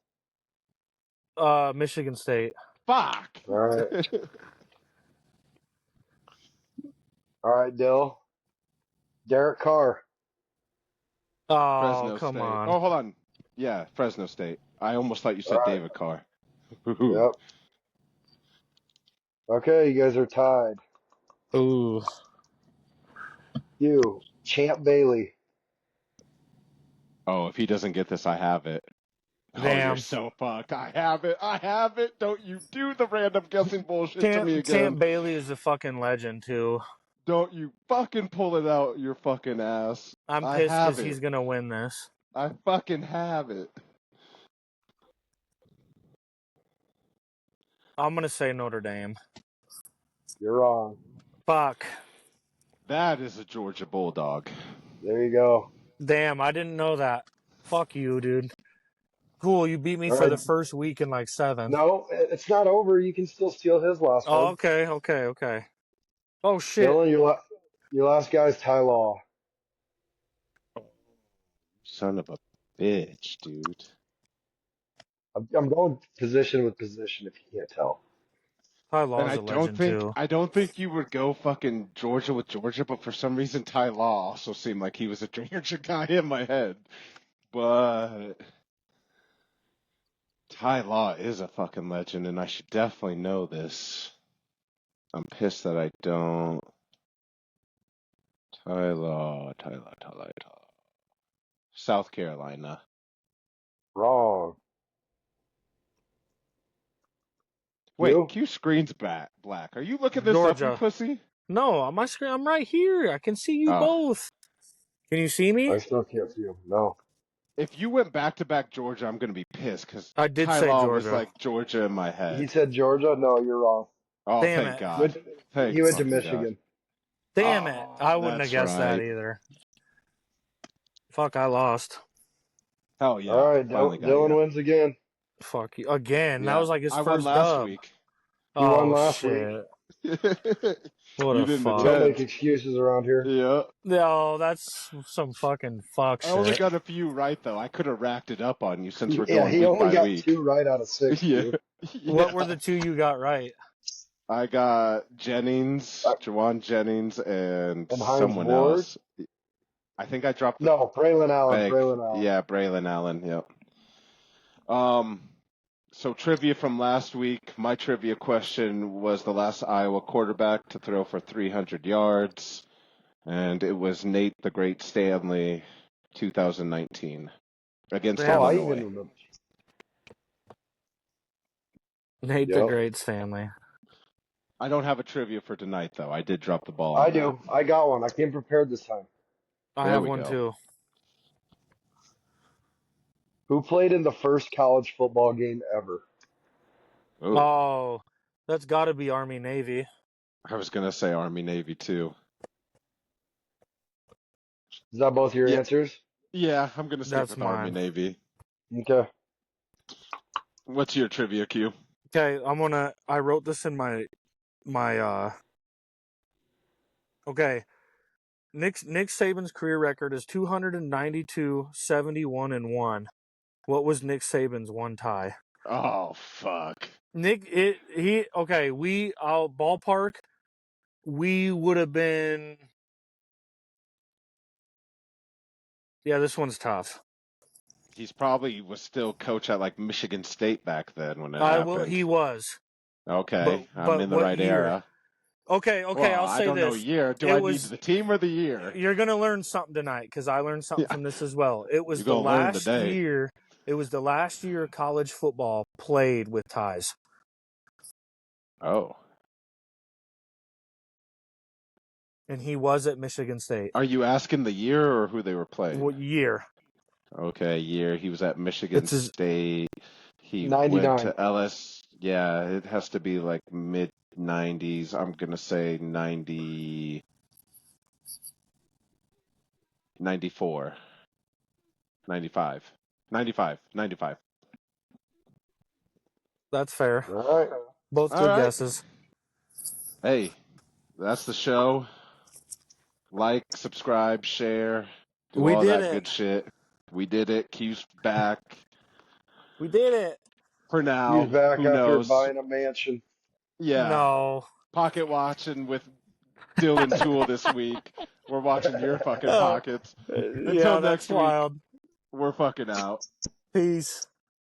Michigan State. Fuck. All right. All right, Dill. Derek Carr. Oh, Fresno come State. on. Oh, hold on. Yeah, Fresno State. I almost thought you said All right. David Carr. Yep. Okay, you guys are tied. Ooh. You. Champ Bailey. Oh, if he doesn't get this, I have it. Oh, you're Damn. so fucked. I have it. I have it. Don't you do the random guessing bullshit to me again. Champ Bailey is a fucking legend too. Don't you fucking pull it out your fucking ass. I'm I pissed have because he's it. gonna win this. I fucking have it. I'm gonna say Notre Dame. You're wrong. Fuck. That is a Georgia Bulldog. There you go. Damn, I didn't know that. Fuck you, dude. Cool, you beat me All for right. the first week in like 7. No, it's not over. You can still steal his last Oh, one. okay. Oh shit. Dylan, your last guy's Ty Law. Son of a bitch, dude. I'm going position with position if you can't tell. Ty And Law's a legend too. I don't think you would go fucking Georgia with Georgia, but for some reason Ty Law also seemed like he was a Georgia guy in my head. But Ty Law is a fucking legend, and I should definitely know this. I'm pissed that I don't. Ty Law. South Carolina. Wrong. Wait, You? Q screen's black. Are you looking this up, Georgia. you pussy? No, on my screen, I'm right here. I can see you Oh. both. Can you see me? I still can't see him. No. If you went back-to-back Georgia, I'm gonna be pissed because I did Ty say Law was Georgia. like Georgia in my He head. said Georgia. No, you're wrong. Oh, Damn thank it. God. Thank He went to fucking Michigan. Damn Oh, it. I wouldn't have that's guessed that right. either. Fuck, I lost. God. Hell yeah. All right, Finally got Dylan you. wins again. Fuck you. Again. Yeah, That was like his I first won last dub. week. You won Oh, last shit. You What a didn't fuck. We don't make attend. excuses around here. Yeah. No, that's some fucking fuck I only shit. got a few right though. I could have racked it up on you since we're Yeah, going he week only by got week. 2 right out of 6. Yeah. Dude. What were the 2 you got right? I got Jennings, Jawan Jennings, and And Hines someone Ward? else. I think I dropped the No, Braylon Allen. bag. Braylon Allen. Yeah, Braylon Allen. Yep. So trivia from last week. My trivia question was the last Iowa quarterback to throw for 300 yards, and it was Nate the Great Stanley, 2019, against Damn. Oh, I Illinois. even remember. Nate the Yep. Great Stanley. I don't have a trivia for tonight though. I did drop the ball. I on do. I got one. I came prepared this time. I There have we one go. too. Who played in the first college football game ever? that. Ooh, Oh, that's got to be Army Navy. I was gonna say Army Navy too. Is that both your Yeah. answers? Yeah, I'm gonna stick That's with Army mine. Navy. Okay. What's your trivia, Q? Okay, I wrote this in my okay. Nick Saban's career record is 292, 71, and 1. What was Nick Saban's one tie? Oh fuck. I'll ballpark. We would have been. Yeah, this one's tough. He's probably was still coach at like Michigan State back then when it happened. He was. Okay, but I'm in the what right year? era. Okay, Well, I'll say I don't know this. year. Do It I need was- the team or the year? You're gonna learn something tonight because I learned something Yeah. from this as well. It was You're the gonna learn last today. year. It was the last year college football played with ties. Oh. And he was at Michigan State. Are you asking the year or who they were playing? What year? Okay, year. He was at Michigan It's his- State. He 99. went to LS. Yeah, it has to be like mid 90s. I'm gonna say 94, 95, 95. That's fair. All right. Both All good right. guesses. Hey, that's the show. Like, subscribe, share, do We all did that it. good shit. We did it. Q's back We did it. for now. He's back Who after knows? buying a mansion. Yeah. No. Pocket watching with Dylan Tool this week. We're watching your fucking pockets. Yeah, Until that's next week. wild. We're fucking out. Peace.